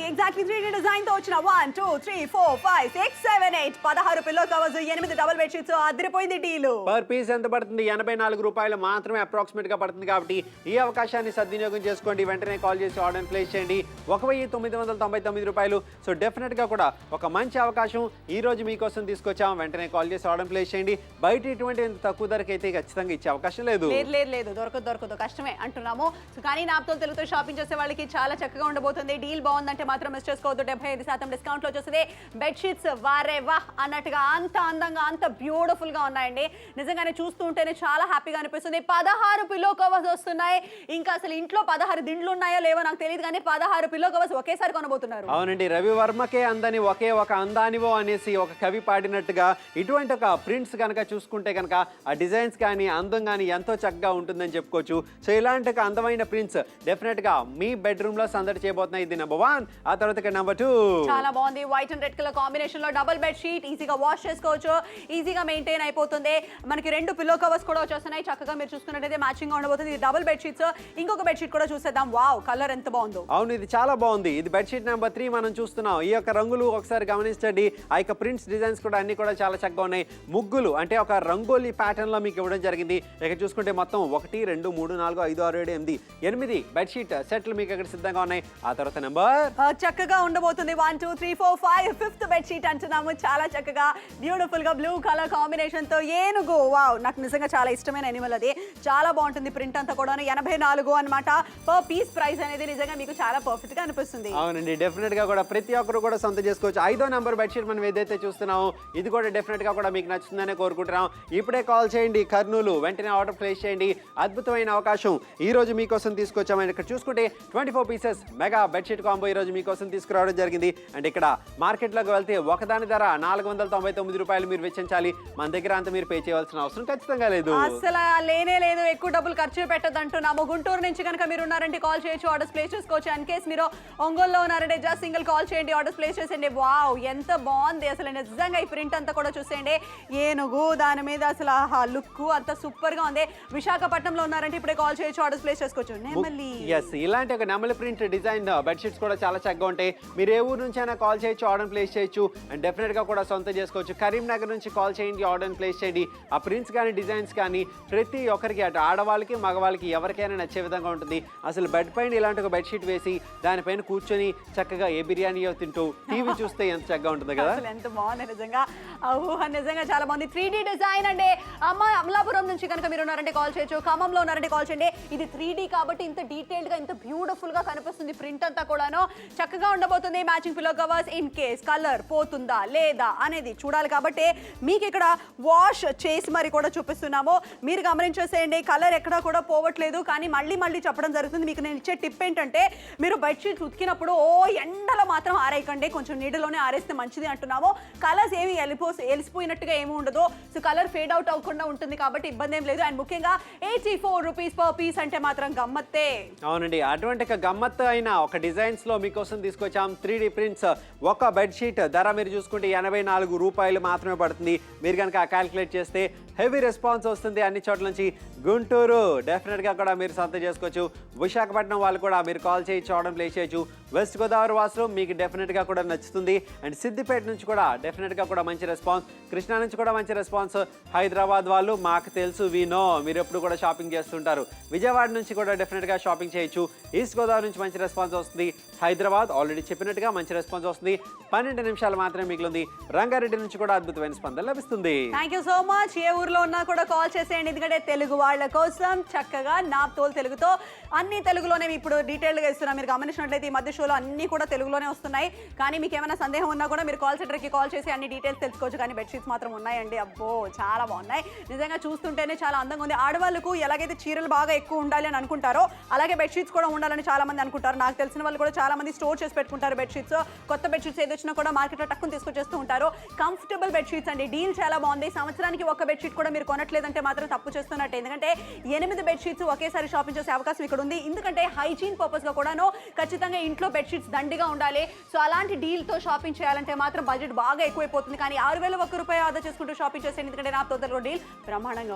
ఎగ్జాక్ట్లీ 3D డిజైన్ తో వచ్చిన 1 2 3 4 5 6 7 8 16 pillow covers, 8 double bed sheets. అదిరిపోయింది డీలు. పర్ పీస్ ఎంత పడుతుంది? 84 రూపాయలు మాత్రమే అప్రాక్సిమేట్ గా పడుతుంది. కాబట్టి ఈ అవకాశాన్ని సద్వినియోగం చేసుకోండి. వెంటనే కాల్ చేసి ఆర్డర్ ప్లేస్ చేయండి. 1999 రూపాయలు. సో డెఫినెట్ గా కూడా ఒక మంచి అవకాశం ఈ రోజు మీకోసం తీసుకొచ్చాం. వెంటనే కాల్ చేసి ఆర్డర్ ప్లేస్ చేయండి. బయట ఇటువంటి తక్కువ ధరకైతే ఖచ్చితంగా ఇచ్చే అవకాశం లేదు. లేదు దొరకదు కష్టమే అంటున్నాము. సో కానీ నాప్తో తెలుగుతో షాపింగ్ చేసే వాళ్ళకి చాలా చక్కగా ఉండబోతుంది. డీల్ బాగుందంటే మాత్రం మిస్ చేసుకోవద్దు. 75% డిస్కౌంట్ లో వచ్చేస్తుంది. బెడ్షీట్స్ వారే వా అన్నట్టుగా అంత అందంగా అంత బ్యూటిఫుల్ గా ఉన్నాయండి. నిజంగానే చూస్తూ ఉంటేనే చాలా హ్యాపీగా అనిపిస్తుంది. 16 పిల్లో కవర్స్ వస్తున్నాయి. ఇంకా అసలు ఇంట్లో 16 దిండ్లు ఉన్నాయో లేవో నాకు తెలియదు, కానీ 16 పిల్లో కవర్స్ ఒకేసారి కొనబోతున్నారు. అవునండి, రవివర్మకే అందని ఒకే ఒక అందానివో అనేసి ఒక కవి పాడినట్టుగా ఇటువంటి ఒక ప్రింట్స్ కనుక చూసుకుంటే కనుక ఆ డిజైన్స్ కానీ అందం కానీ ఎంతో చక్కగా ఉంటుందని చెప్పుకోవచ్చు. సో ఇలాంటి ఒక అందమైన ప్రింట్స్ డెఫినెట్ గా మీ బెడ్రూమ్ లో సందడి చేయబోతున్నాయి. ఇది నెంబర్ 1. ఆ తర్వాత నెంబర్ 2 చాలా బాగుంది. White and red colour combination లో డబుల్ బెడ్ షీట్, ఈజీగా వాష్ చేసుకోవచ్చు, ఈజీగా మెయింటైన్ అయిపోతుంది. మనకి 2 పిల్లో కవర్స్ కూడా వచ్చేస్తున్నాయి. చక్కగా మీరు చూసుకున్నట్టయితే మ్యాచింగ్ గా ఉండబోతుంది. ఇది డబుల్ బెడ్ షీట్స్. ఇంకొక బెడ్ షీట్ కూడా చూసేద్దాం. వావ్, కలర్ ఎంత బాగుందో. అవును, ఇది చాలా బాగుంది. ఇది బెడ్షీట్ నెంబర్ 3 మనం చూస్తున్నాం. ఈ యొక్క రంగులు ఒకసారి గమనించండి. ఆ యొక్క ప్రింట్స్ డిజైన్స్ కూడా అన్ని కూడా చాలా చక్కగా ఉన్నాయి. ముగ్గులు అంటే ఒక రంగోలీ ప్యాటర్న్ లో మీకు ఇవ్వడం జరిగింది. ఇక్కడ చూసుకుంటే మొత్తం 1 2 3 4 5 6 7 8 బెడ్షీట్ సెట్లు మీకు ఇక్కడ సిద్ధంగా ఉన్నాయి. ఆ తర్వాత నెంబర్ చక్కగా ఉండబోతుంది 1 2 3 4 5 5th బెడ్షీట్ అంటున్నాము. చాలా చక్కగా బ్యూటిఫుల్ గా బ్లూ కలర్ కాంబినేషన్ తో ఏనుగు. వావ్, నాకు నిజంగా చాలా ఇష్టమైన అనిమల్ అది. చాలా బాగుంటుంది. ప్రింట్ అంతా కూడా 84 అన్నమాట. పర్ పీస్ ప్రైస్ అనేది నిజంగా మీకు చాలా పర్ఫెక్ట్ గా అనిపిస్తుంది. అవునండి, డెఫినెట్ గా కూడా ప్రతి ఒక్కరు కూడా సొంతం చేసుకోవచ్చు. 5వ నంబర్ బెడ్షీట్ మనం ఏదైతే చూస్తున్నామో ఇది కూడా డెఫినెట్ గా కూడా మీకు నచ్చుతుందనే కోరుకుంటున్నాం. ఇప్పుడే కాల్ చేయండి కర్నూలు, వెంటనే ఆర్డర్ ప్లేస్ చేయండి. అద్భుతమైన అవకాశం ఈ రోజు మీకోసం తీసుకొచ్చామని ఇక్కడ చూసుకుంటే 24 పీసెస్ మెగా బెడ్షీట్ కాంబో ఈ రోజు మీకోసం తీసుకురావడం జరిగింది. అండ్ ఇక్కడ మార్కెట్లోకి వెళ్తే ఒకదాని ధర 499 రూపాయలు మీరు వెచ్చించాలి. మన దగ్గర అంత మీరు పే చేయవలసిన అవసరం ఖచ్చితంగా లేదు. అసలు లేనే లేదు, ఎక్కువ డబ్బులు ఖర్చు పెట్టద్దు అంటున్నాము. గుంటూరు నుంచి కనుక మీరు ఉన్నారంటే కాల్ చేయొచ్చు, ఆర్డర్స్ ప్లేస్ చేసుకోవచ్చు. ఇన్ కేస్ మీరు ఒంగోలులో ఉన్నారంటే జస్ట్ సింగిల్ కాల్ చేయండి, ఆర్డర్స్ ప్లేస్ చేసేయండి. వావ్, ఎంత బాగుంది అసలు. నిజంగా ఈ ప్రింట్ అంతా కూడా చూసేయండి, ఏనుగు దాని మీద అసలు ఆ లుక్ అంత సూపర్ గా ఉంది. విశాఖపట్నంలో ఉన్నారంటే ఇప్పుడే కాల్ చేయొచ్చు, ఆర్డర్స్ ప్లేస్ చేసుకోవచ్చు. నెమలి, ఇలాంటి ఒక నెమలి ప్రింట్ డిజైన్ బెడ్షీట్స్ కూడా చాలా చక్కగా ఉంటాయి. మీరు ఏ ఊరు నుంచి అయినా కాల్ చేయొచ్చు, ఆర్డర్ ప్లేస్ చేయొచ్చు. అండ్ డెఫినెట్ గా కూడా సొంతం చేసుకోవచ్చు. కరీంనగర్ నుంచి కాల్ చేయండి, ఆర్డర్ ప్లేస్ చేయండి. ఆ ప్రింట్స్ కానీ డిజైన్స్ కానీ ప్రతి ఒక్కరికి, అటు ఆడవాళ్ళకి మగవాళ్ళకి ఎవరికైనా నచ్చే విధంగా ఉంటుంది. అసలు బెడ్ పైన ఇలాంటి ఒక బెడ్షీట్ వేసి దానిపైన కూర్చొని చక్కగా ఏ బిర్యానీయో తింటూ టీవీ చూస్తే ఎంత చక్కగా ఉంటుంది కదా. ఎంత బాగుంది నిజంగా, నిజంగా చాలా బాగుంది. 3D డిజైన్ అండి. అమలాపురం నుంచి కనుక మీరు ఉన్నారంటే కాల్ చేయొచ్చు, ఖమ్మంలో ఉన్నారంటే కాల్ చేయండి. ఇది 3D కాబట్టి ఇంత డీటెయిల్డ్ గా, ఇంత బ్యూటిఫుల్ గా కనిపిస్తుంది. ప్రింట్ అంతా కూడాను చక్కగా ఉండబోతుంది. Matching pillow covers, in case colour పోతుందా లేదా అనేది చూడాలి కాబట్టి మీకు ఇక్కడ వాష్ చేసి మరి కూడా చూపిస్తున్నాము. మీరు గమనించేసేయండి, కలర్ ఎక్కడా కూడా పోవట్లేదు. కానీ మళ్ళీ మళ్ళీ చెప్పడం జరుగుతుంది. మీకు నేను ఇచ్చే టిప్ ఏంటంటే, మీరు బెడ్షీట్ ఉతికినప్పుడు ఎండలో మాత్రం ఆరేయకండి, కొంచెం నీడలోనే ఆరేస్తే మంచిది అంటున్నాము. కలర్స్ ఏమి ఎలిసిపోయినట్టుగా ఏమి ఉండదు. సో కలర్ ఫేడ్ అవుట్ అవ్వకుండా ఉంటుంది కాబట్టి ఇబ్బంది ఏం లేదు. అండ్ ముఖ్యంగా 84 రూపీస్ పర్ పీస్ అంటే మాత్రం గమ్మత్తే. అవునండి, అటువంటి ఒక గమ్మత్తు అయిన ఒక డిజైన్స్ లో మీకోసం తీసుకొచ్చాం 3D ప్రింట్స్. ఒక బెడ్షీట్ ధర మీరు చూసుకుంటే 84 రూపాయలు మాత్రమే పడుతుంది. మీరు కనుక క్యాలిక్యులేట్ చేస్తే హెవీ రెస్పాన్స్ వస్తుంది అన్ని చోట్ల నుంచి. గుంటూరు డెఫినెట్గా కూడా మీరు సొంతం చేసుకోవచ్చు. విశాఖపట్నం వాళ్ళు కూడా మీరు కాల్ చేయొచ్చు, ఆర్డర్ ప్లేస్ చేయొచ్చు. వెస్ట్ గోదావరి వాసులు మీకు డెఫినెట్గా కూడా నచ్చుతుంది. అండ్ సిద్దిపేట నుంచి కూడా డెఫినెట్గా కూడా మంచి రెస్పాన్స్, కృష్ణా నుంచి కూడా మంచి రెస్పాన్స్. హైదరాబాద్ వాళ్ళు మాకు తెలుసు, వీనో మీరు ఎప్పుడు కూడా షాపింగ్ చేస్తుంటారు. విజయవాడ నుంచి కూడా డెఫినెట్గా షాపింగ్ చేయొచ్చు. ఈస్ట్ గోదావరి నుంచి మంచి రెస్పాన్స్ వస్తుంది. హైదరాబాద్ ఆల్రెడీ చెప్పినట్టుగా మంచి రెస్పాన్స్ వస్తుంది. 12 నిమిషాలు మాత్రమే మిగిలింది. రంగారెడ్డి నుంచి కూడా అద్భుతమైన స్పందన లభిస్తుంది. Thank you so much. ఏ ఊర్లో ఉన్నా కూడా కాల్ చేసేయండి, ఎందుకంటే తెలుగు వాళ్ళ కోసం చక్కగా నా తోలు తెలుగుతో అన్ని తెలుగులోనే ఇప్పుడు డీటెయిల్గా ఇస్తున్నాం. మీరు గమనించినట్లయితే ఈ మధ్య షోలో అన్ని కూడా తెలుగులోనే వస్తున్నాయి. కానీ మీకు ఏమైనా సందేహం ఉన్నా కూడా మీరు కాల్ సెంటర్కి కాల్ చేసి అన్ని డీటెయిల్స్ తెలుసుకోవచ్చు. కానీ బెడ్షీట్స్ మాత్రం ఉన్నాయండి, అబ్బో చాలా బాగున్నాయి. నిజంగా చూస్తుంటేనే చాలా అందంగా ఉంది. ఆడవాళ్ళకు ఎలాగైతే చీరలు బాగా ఎక్కువ ఉండాలి అని అనుకుంటారో అలాగే బెడ్షీట్స్ కూడా ఉండాలని చాలా మంది అనుకుంటారు. నాకు తెలిసిన వాళ్ళు కూడా చాలా మంది స్టోర్ చేసి పెట్టుకుంటారు బెడ్షీట్స్. కొత్త బెడ్షీట్స్ ఏది వచ్చినా కూడా మార్కెట్లో టక్కుని తీసుకొచ్చేస్తూ ఉంటారు. కంఫర్టబుల్ బెడ్షీట్స్ అండి, డీల్ చాలా బాగుంది. సంవత్సరానికి ఒక బెడ్షీట్ కూడా మీరు కొనట్లేదంటే మాత్రం తప్పు చేస్తున్నట్టు. ఎందుకంటే 8 బెడ్షీట్స్ ఒకేసారి షాపింగ్ చేసే అవకాశం ఇక్కడ ఉంది. ఎందుకంటే హైజీన్ పర్పస్ గా కూడాను ఖచ్చితంగా ఇంట్లో బెడ్షీట్స్ దండిగా ఉండాలి. సో అలాంటి డీల్ తో షాపింగ్ చేయాలంటే మాత్రం బడ్జెట్ బాగా ఎక్కువైపోతుంది. కానీ 6001 రూపాయలు ఆదా చేసుకుంటూ షాపింగ్ చేసేయండి, ఎందుకంటే నా తోటలో డీల్ బ్రహ్మాండంగా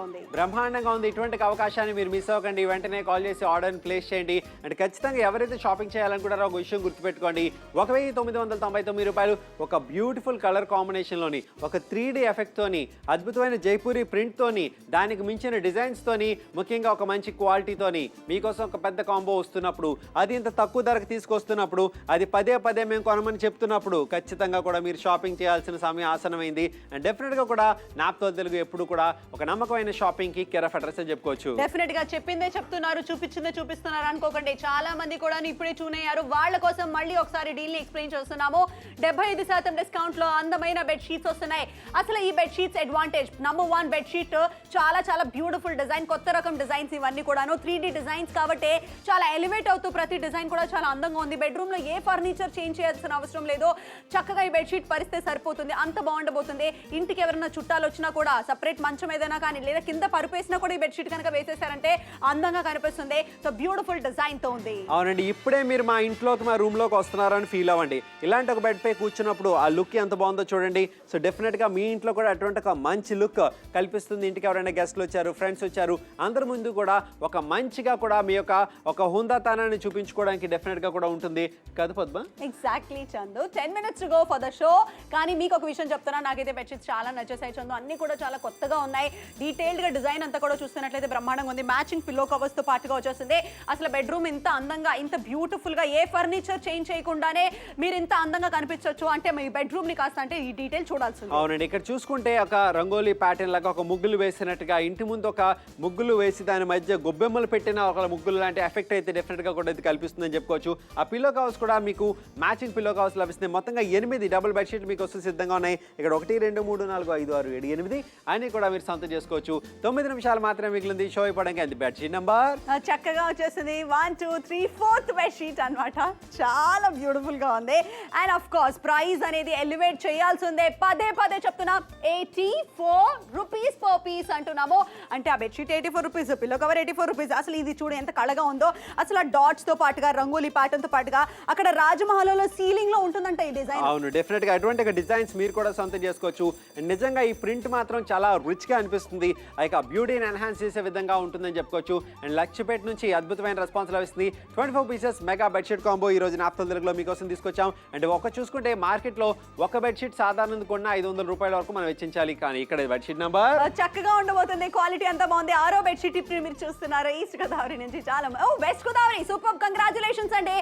ఉంది. ఇటువంటి అవకాశాన్ని మీరు మిస్ అవ్వకండి. వెంటనే కాల్ చేసి ఆర్డర్ ప్లేస్ చేయండి. అండ్ ఖచ్చితంగా ఎవరైతే షాపింగ్ చేయాలనుకుంటారో ఒక విషయం గుర్తుపెట్టుకోండి, 1999 రూపాయలు ఒక బ్యూటిఫుల్ కలర్ కాంబినేషన్ లోని, ఒక 3D ఎఫెక్ట్ తోని, అద్భుతమైన జైపూరి ప్రింట్ తోని, దానికి మించిన డిజైన్స్ తోని, ముఖ్యంగా ఒక మంచి క్వాలిటీతోని మీకోసం ఒక పెద్ద కాంబో వస్తున్నప్పుడు, అది ఇంత తక్కువ ధరకు తీసుకొస్తున్నప్పుడు, అది పదే మేము కొనమని చెప్తున్నప్పుడు ఖచ్చితంగా కూడా మీరు షాపింగ్ చేయాల్సిన సమయం ఆసనమైంది. అండ్ డెఫినెట్గా కూడా నాప్తో తెలుగు ఎప్పుడు కూడా ఒక నమ్మకమైన షాపింగ్కి కేర్ ఆఫ్ అడ్రస్ అని చెప్పుకోవచ్చు. డెఫినెట్గా చెప్పిందే చెప్తున్నారు, చూపించిందే చూపిస్తున్నారు అనుకోకండి. చాలా మంది కూడా ఇప్పుడే ట్యూన్ అయ్యారు. వాళ్ళ కోసం మళ్ళీ ఒకసారి డీల్ని ఎక్స్ప్లెయిన్ చేస్తున్నాము. 75% డిస్కౌంట్ లో అందమైన బెడ్షీట్స్ వస్తున్నాయి. అసలు ఈ బెడ్షీట్స్ అడ్వాంటేజ్ నంబర్ 1, బెడ్షీట్ చాలా చాలా బ్యూటిఫుల్ డిజైన్, కొత్త రకం డిజైన్స్ ఇవన్నీ కూడాను 3D డిజైన్స్ కాబట్టి చాలా ఎలివేట్ అవుతూ ప్రతి డిజైన్ కూడా చాలా అందంగా ఉంది. బెడ్రూమ్ లో ఏ ఫర్నిచర్ చేంజ్ చేయాల్సిన అవసరం లేదు. చక్కగా ఈ బెడ్షీట్ పరిస్తే సరిపోతుంది, అంత బాగుండబోతుంది. ఇంటికి ఎవరైనా చుట్టాలు వచ్చినా కూడా సపరేట్ మంచం ఏదైనా కానీ లేదా కింద పరుపేసినా కూడా ఈ బెడ్షీట్ కనుక వేసేసారంటే అందంగా కనిపిస్తుంది. సో బ్యూటిఫుల్ డిజైన్ తో ఉంది. అవునండి, ఇప్పుడే మీరు మా ఇంట్లోకి మా రూమ్ లోకి వస్తున్నారని ఫీల్ అవ్వండి. ఇలాంటి ఒక బెడ్ పై కూర్చున్నప్పుడు ఆ లుక్ ఎంత బాగుందో చూడండి. సో డెఫినెట్ గా మీ ఇంట్లో కూడా అటువంటి ఒక మంచి లుక్ కల్పిస్తుంది. ఇంటికి ఎవరైనా గెస్ట్లు వచ్చారు, ఫ్రెండ్స్ వచ్చారు, అందరి ముందు కూడా ఒక మంచిగా కూడా మీ యొక్క ఒక హుందాతనాన్ని చూపించుకోవడానికి డెఫినెట్ గా కూడా ఉంటుంది. ఉంటుంది కదా Padma? Exactly Chandu. 10 minutes to go for the show. కానీ మీకు ఒక విషయం చెప్తున్నా, నాకైతే బెడ్షీట్స్ చాలా నచ్చేసాయి చందు. అన్ని కూడా చాలా కొత్తగా ఉన్నాయి. డీటెయిల్డ్ గా డిజైన్ అంతా కూడా చూస్తున్నట్లయితే బ్రహ్మాండంగా ఉంది. మ్యాచింగ్ పిల్లో కవర్స్ తో పాటుగా వచ్చేస్తుంది. అసలు బెడ్రూమ్ ఇంత అందంగా, ఇంత బ్యూటిఫుల్ గా, ఏ ఫర్నిచర్ చేంజ్ చేయకుండానే మీరు ఇంత అందంగా కనిపించవచ్చు అంటే మీ బెడ్రూమ్ ని కాస్త అంటే ఈ డీటెయిల్ చూడాల్సింది. అవునండి, ఇక్కడ చూసుకుంటే ఒక రంగోలీ ప్యాటర్న్ లాగా ఒక ముగ్గులు వేసినట్టుగా ఇంటి ముందు ఒక ముగ్గులు వేసి దాని మధ్య గొబ్బెమ్మలు పెట్టిన ఒక ముగ్గులు లాంటి ఎఫెక్ట్ అయితే డెఫినెట్ గా కూడా ఇది కల్పిస్తుందని చెప్పుకోవచ్చు. ఆ పిల్లో కవర్స్ కూడా మీకు మ్యాచింగ్ పిల్లో కవర్స్ లభిస్తుంది. మొత్తంగా 8 డబుల్ బెడ్షీట్ మీకు వస్తూ సిద్ధంగా ఉన్నాయి. ఇక్కడ 1 2 3 4 5 6 7 8 అన్ని కూడా మీరు సొంతం చేసుకోవచ్చు. 9 నిమిషాలు మాత్రమే మిగిలింది షో అయిపోవడానికి. అది బెడ్షీట్ నెంబర్ చక్కగా వచ్చేసింది 1 2 3 4th బెడ్షీట్ అన్నమాట. చాలా బ్యూటిఫుల్ గా ఉంది. అండ్ ఆఫ్ కోర్స్ ప్రైస్ అనేది ఎలివేట్ చేయాల్సిందే. పదే చెప్తున్నా, 84 రూపీస్ పర్ పీస్ అంటున్నాము. అంటే ఆ bedsheet 84 rupees, pillow cover 84 rupees. అసలు ఇది చూడు ఎంత కళగా ఉందో. అసలు ఆ డాట్స్ తో పాటుగా రంగోలీ ప్యాటర్న్ తో పాటుగా అక్కడ రాజమహల్లో సీలింగ్ లో ఉంటుందంట ఈ డిజైన్. అవును, డెఫినెట్ గా అటువంటి డిజైన్స్ మీరు కూడా సొంతం చేసుకోవచ్చు. నిజంగా ఈ ప్రింట్ మాత్రం చాలా రిచ్ గా అనిపిస్తుంది. ఆ బ్యూటీని ఎన్హాన్స్ చేసే విధంగా ఉంటుందని చెప్పుకోవచ్చు. అండ్ లక్ష్యపేట నుంచి అద్భుతమైన రెస్పాన్స్ లభిస్తుంది. 24 పీసెస్ మెగా బెడ్షీట్ కాంబో ఈ రోజు నాప్తల్ తెలుగులో మీకోసం తీసుకొచ్చాం. అండ్ ఒక చూసుకుంటే మార్కెట్ లో ఒక బెడ్షీట్ సాధారణంగా కొన్న 500 రూపాయల వరకు మనం వెచ్చించాలి. కానీ ఇక్కడ బెడ్షీట్ నెంబర్ చక్కగా ఉండబోతుంది. క్వాలిటీ అంతా బాగుంది. 6వ బెడ్షీట్ ఇప్పుడు మీరు చూస్తున్నారు ఈస్ట్ గోదావరి నుంచి. చాలా వెస్ట్ గోదావరి సూపర్, కంగ్రాచులేషన్స్ అండి.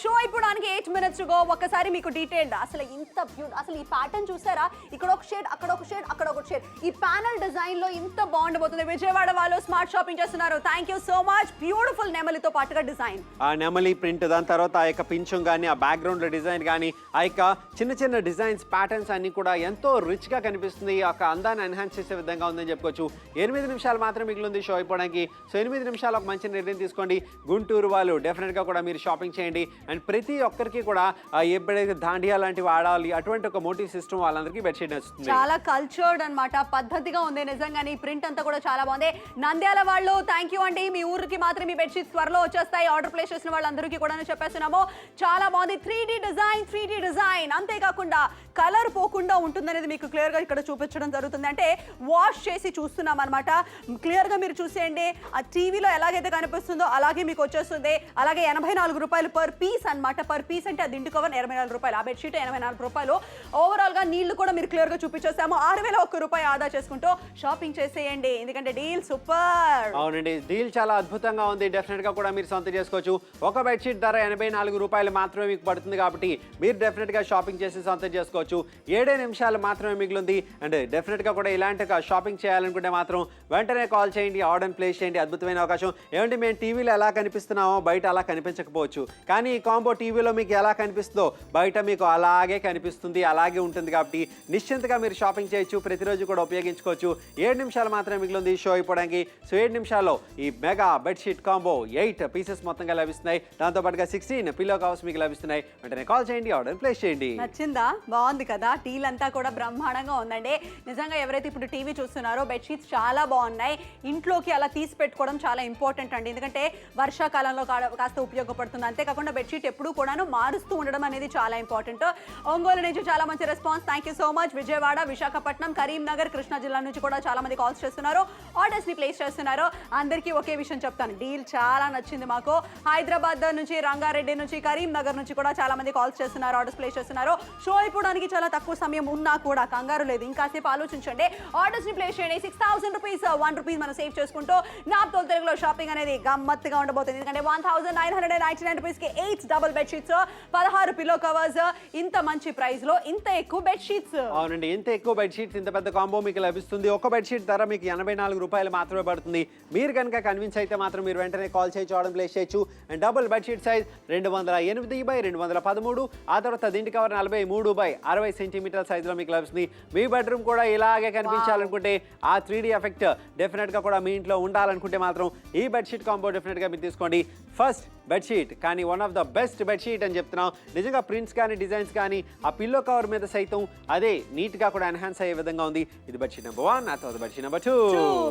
షో అయిపోవడానికి 8 minutes to go. ఒక్కసారి మీకు డీటెయిల్డ్ అసలు ఇంత అసలు ఈ ప్యాటర్న్ చూసారా? ఇక్కడ ఒక షేడ్, అక్కడ ఒక షేడ్, అక్కడ ఒక షేడ్. ఈ ప్యానల్ డిజైన్ లో ఇంత బాగుండబోతుంది. విజయవాడ వాళ్ళు స్మార్ట్ షాపింగ్ చేస్తున్నారు. Thank you so much. Beautiful నెమలితో పాటుగా డిజైన్, ఆ నెమలి ప్రింట్, దాని తర్వాత ఆ యొక్క పింఛం కానీ, ఆ బ్యాక్గ్రౌండ్ డిజైన్ కానీ, ఆ యొక్క చిన్న డిజైన్స్ ప్యాటర్న్స్ అన్ని కూడా ఎంతో రిచ్ గా కనిపిస్తుంది. ఆ అందాన్ని ఎన్హాన్స్ చేసే విధంగా ఉందని చెప్పుకోవచ్చు. 8 నిమిషాలు మాత్రం మిగిలింది షో అయిపోవడానికి. సో 8 నిమిషాలు ఒక మంచి నిర్ణయం తీసుకోండి. గుంటూరు వాళ్ళు డెఫినెట్ గా కూడా మీరు షాపింగ్ చేయండి. అండ్ ప్రతి ఒక్కరికి కూడా ఎప్పుడైతే దాండియా లాంటివి ఆడాలి అటువంటి ఒక మోటివ్ సిస్టమ్ వాళ్ళందరికీ బెడ్షీట్ వస్తుంది. చాలా కల్చర్డ్ అన్నమాట, పద్ధతిగా ఉంది నిజంగానే. ఈ ప్రింట్ అంతా కూడా చాలా బాగుంది. నంద్యాల వాళ్ళు థ్యాంక్ యూ అండి. మీ ఊరికి మాత్రం ఈ బెడ్షీట్స్ త్వరలో వచ్చేస్తాయి. ఆర్డర్ ప్లేస్ చేసిన వాళ్ళందరికీ కూడా చెప్పేస్తున్నాము. చాలా బాగుంది. 3D డిజైన్ అంతేకాకుండా కలర్ పోకుండా ఉంటుందనేది మీకు క్లియర్ గా ఇక్కడ చూపించడం జరుగుతుంది. అంటే వాష్ చేసి చూస్తున్నాం అనమాట. క్లియర్ గా మీరు చూసేయండి. ఆ టీవీలో ఎలాగైతే కనిపిస్తుందో అలాగే మీకు వచ్చేస్తుంది. అలాగే 84 రూపాయలు పర్ పీస్ అన్నమాట. పర్ పీస్ అంటే ఆ దిండు కవర్ 84 రూపాయలు, ఆ బెడ్షీట్ 84 రూపాయలు. ఓవరాల్ గా నీళ్లు కూడా మీరు క్లియర్ గా చూపించేస్తాము. 6001 రూపాయి ఆదా చేసుకుంటూ షాపింగ్ చేసేయండి. ఎందుకంటే డీల్ సూపర్. అవునండి, డీల్ చాలా అద్భుతంగా ఉంది. డెఫినెట్ గా కూడా మీరు సొంతం చేసుకోవచ్చు. ఒక బెడ్షీట్ ధర 84 రూపాయలు మాత్రమే మీకు పడుతుంది కాబట్టి మీరు డెఫినెట్ గా షాపింగ్ చేసి సొంతం చేసుకోవచ్చు. 7 నిమిషాలు మాత్రమే మిగిలింది. అండ్ డెఫినెట్ గా కూడా ఇలాంటి షాపింగ్ చేయాలనుకుంటే మాత్రం వెంటనే కాల్ చేయండి, ఆర్డర్ ప్లేస్ చేయండి. అద్భుతమైన అవకాశం. ఏమంటే మేము టీవీలో ఎలా కనిపిస్తున్నామో బయట అలా కనిపించకపోవచ్చు, కానీ ఈ కాంబో టీవీలో మీకు ఎలా కనిపిస్తుందో బయట మీకు అలాగే కనిపిస్తుంది, అలాగే ఉంటుంది. కాబట్టి నిశ్చింతగా మీరు షాపింగ్ చేయొచ్చు, ప్రతిరోజు కూడా ఉపయోగించుకోవచ్చు. 7 నిమిషాలు మాత్రమే మిగిలింది షో అయిపోవడానికి. సో 7 నిమిషాల్లో ఈ మెగా బెడ్షీట్ కాంబో 8 పీసెస్ మొత్తంగా లభిస్తున్నాయి. దాంతోపాటుగా 16 పిల్లో కవర్స్ మీకు లభిస్తున్నాయి. వెంటనే కాల్ చేయండి, ఆర్డర్ ప్లేస్ చేయండి. నచ్చిందా? బాగుంది కదా. డీల్ అంతా కూడా బ్రహ్మాండంగా ఉందండి. నిజంగా ఎవరైతే ఇప్పుడు టీవీ చూస్తున్నారో బెడ్షీట్స్ చాలా బాగున్నాయి. ఇంట్లోకి అలా తీసి పెట్టుకోవడం చాలా ఇంపార్టెంట్ అండి. ఎందుకంటే వర్షాకాలంలో కాస్త ఉపయోగపడుతుంది. అంతేకాకుండా బెడ్షీట్ ఎప్పుడూ కూడాను మారుస్తూ ఉండడం అనేది చాలా ఇంపార్టెంట్. ఒంగోలు నుంచి చాలా మంచి response. Thank you so much. Vijayawada, Visakhapatnam, Karimnagar, Krishna జిల్లా నుంచి కూడా చాలా మంది కాల్స్ చేస్తున్నారు, ఆర్డర్స్ ని ప్లేస్ చేస్తున్నారు. అందరికీ ఒకే విషయం చెప్తాను, డీల్ చాలా నచ్చింది మాకు. హైదరాబాద్ నుంచి, రంగారెడ్డి నుంచి, కరీంనగర్ నుంచి కూడా చాలా మంది కాల్స్ చేస్తున్నారు, ఆర్డర్స్ ప్లేస్ చేస్తున్నారు. షో అయిపోవడానికి చాలా తక్కువ సమయం ఉన్నా కూడా కంగారు లేదు. ఇంకాసేపు ఆలోచించండి, ఆర్డర్స్ ని ప్లేస్ చేయండి. 6000 రూపీస్, 1 రూపీస్ మనం సేవ్ చేసుకుంటూ నాప్తోల్ తెలుగులో షాపింగ్ అనేది గమ్మత్తుగా ఉండబోతుంది. ఎందుకంటే 1999 రూపీస్ కి 8 డబుల్ బెడ్షీట్స్, 16 పిల్లో కవర్స్, ఇంత మంచి ప్రైస్ లో ఇంత ఎక్కువ బెడ్షీట్స్. అవునండి, ఇంత ఎక్కువ బెడ్షీట్స్, ఇంత పెద్ద కాంబో మీకు లభిస్తుంది. ఒక బెడ్షీట్ ధర మీకు 84 రూపాయలు మాత్రమే పడుతుంది. మీరు కనుక కన్విన్స్ అయితే మాత్రం మీరు వెంటనే కాల్ చేయొచ్చు, ఆర్డర్ ప్లేస్ చేయొచ్చు. And double bedsheet size 208/213. ఆ తర్వాత దిండి కవర్ 43/60 సెంటీమీటర్ సైజులో మీకు లభిస్తుంది. మీ బెడ్రూమ్ కూడా ఇలాగే కనిపించాలనుకుంటే, ఆ 3D ఎఫెక్ట్ డెఫినెట్గా కూడా మీ ఇంట్లో ఉండాలనుకుంటే మాత్రం ఈ బెడ్షీట్ కాంబో డెఫినెట్గా మీరు తీసుకోండి. ఫస్ట్ బెడ్షీట్ కానీ one of the best bedsheet అని చెప్తున్నాం. నిజంగా ప్రింట్స్ కానీ, డిజైన్స్ కానీ, ఆ పిల్లో కవర్ మీద సైతం అదే నీట్గా కూడా ఎన్హాన్స్ అయ్యే విధంగా ఉంది. ఇది బెడ్షీట్ నెంబర్ 1. ఆ తర్వాత బెడ్షీట్ నెంబర్ 2.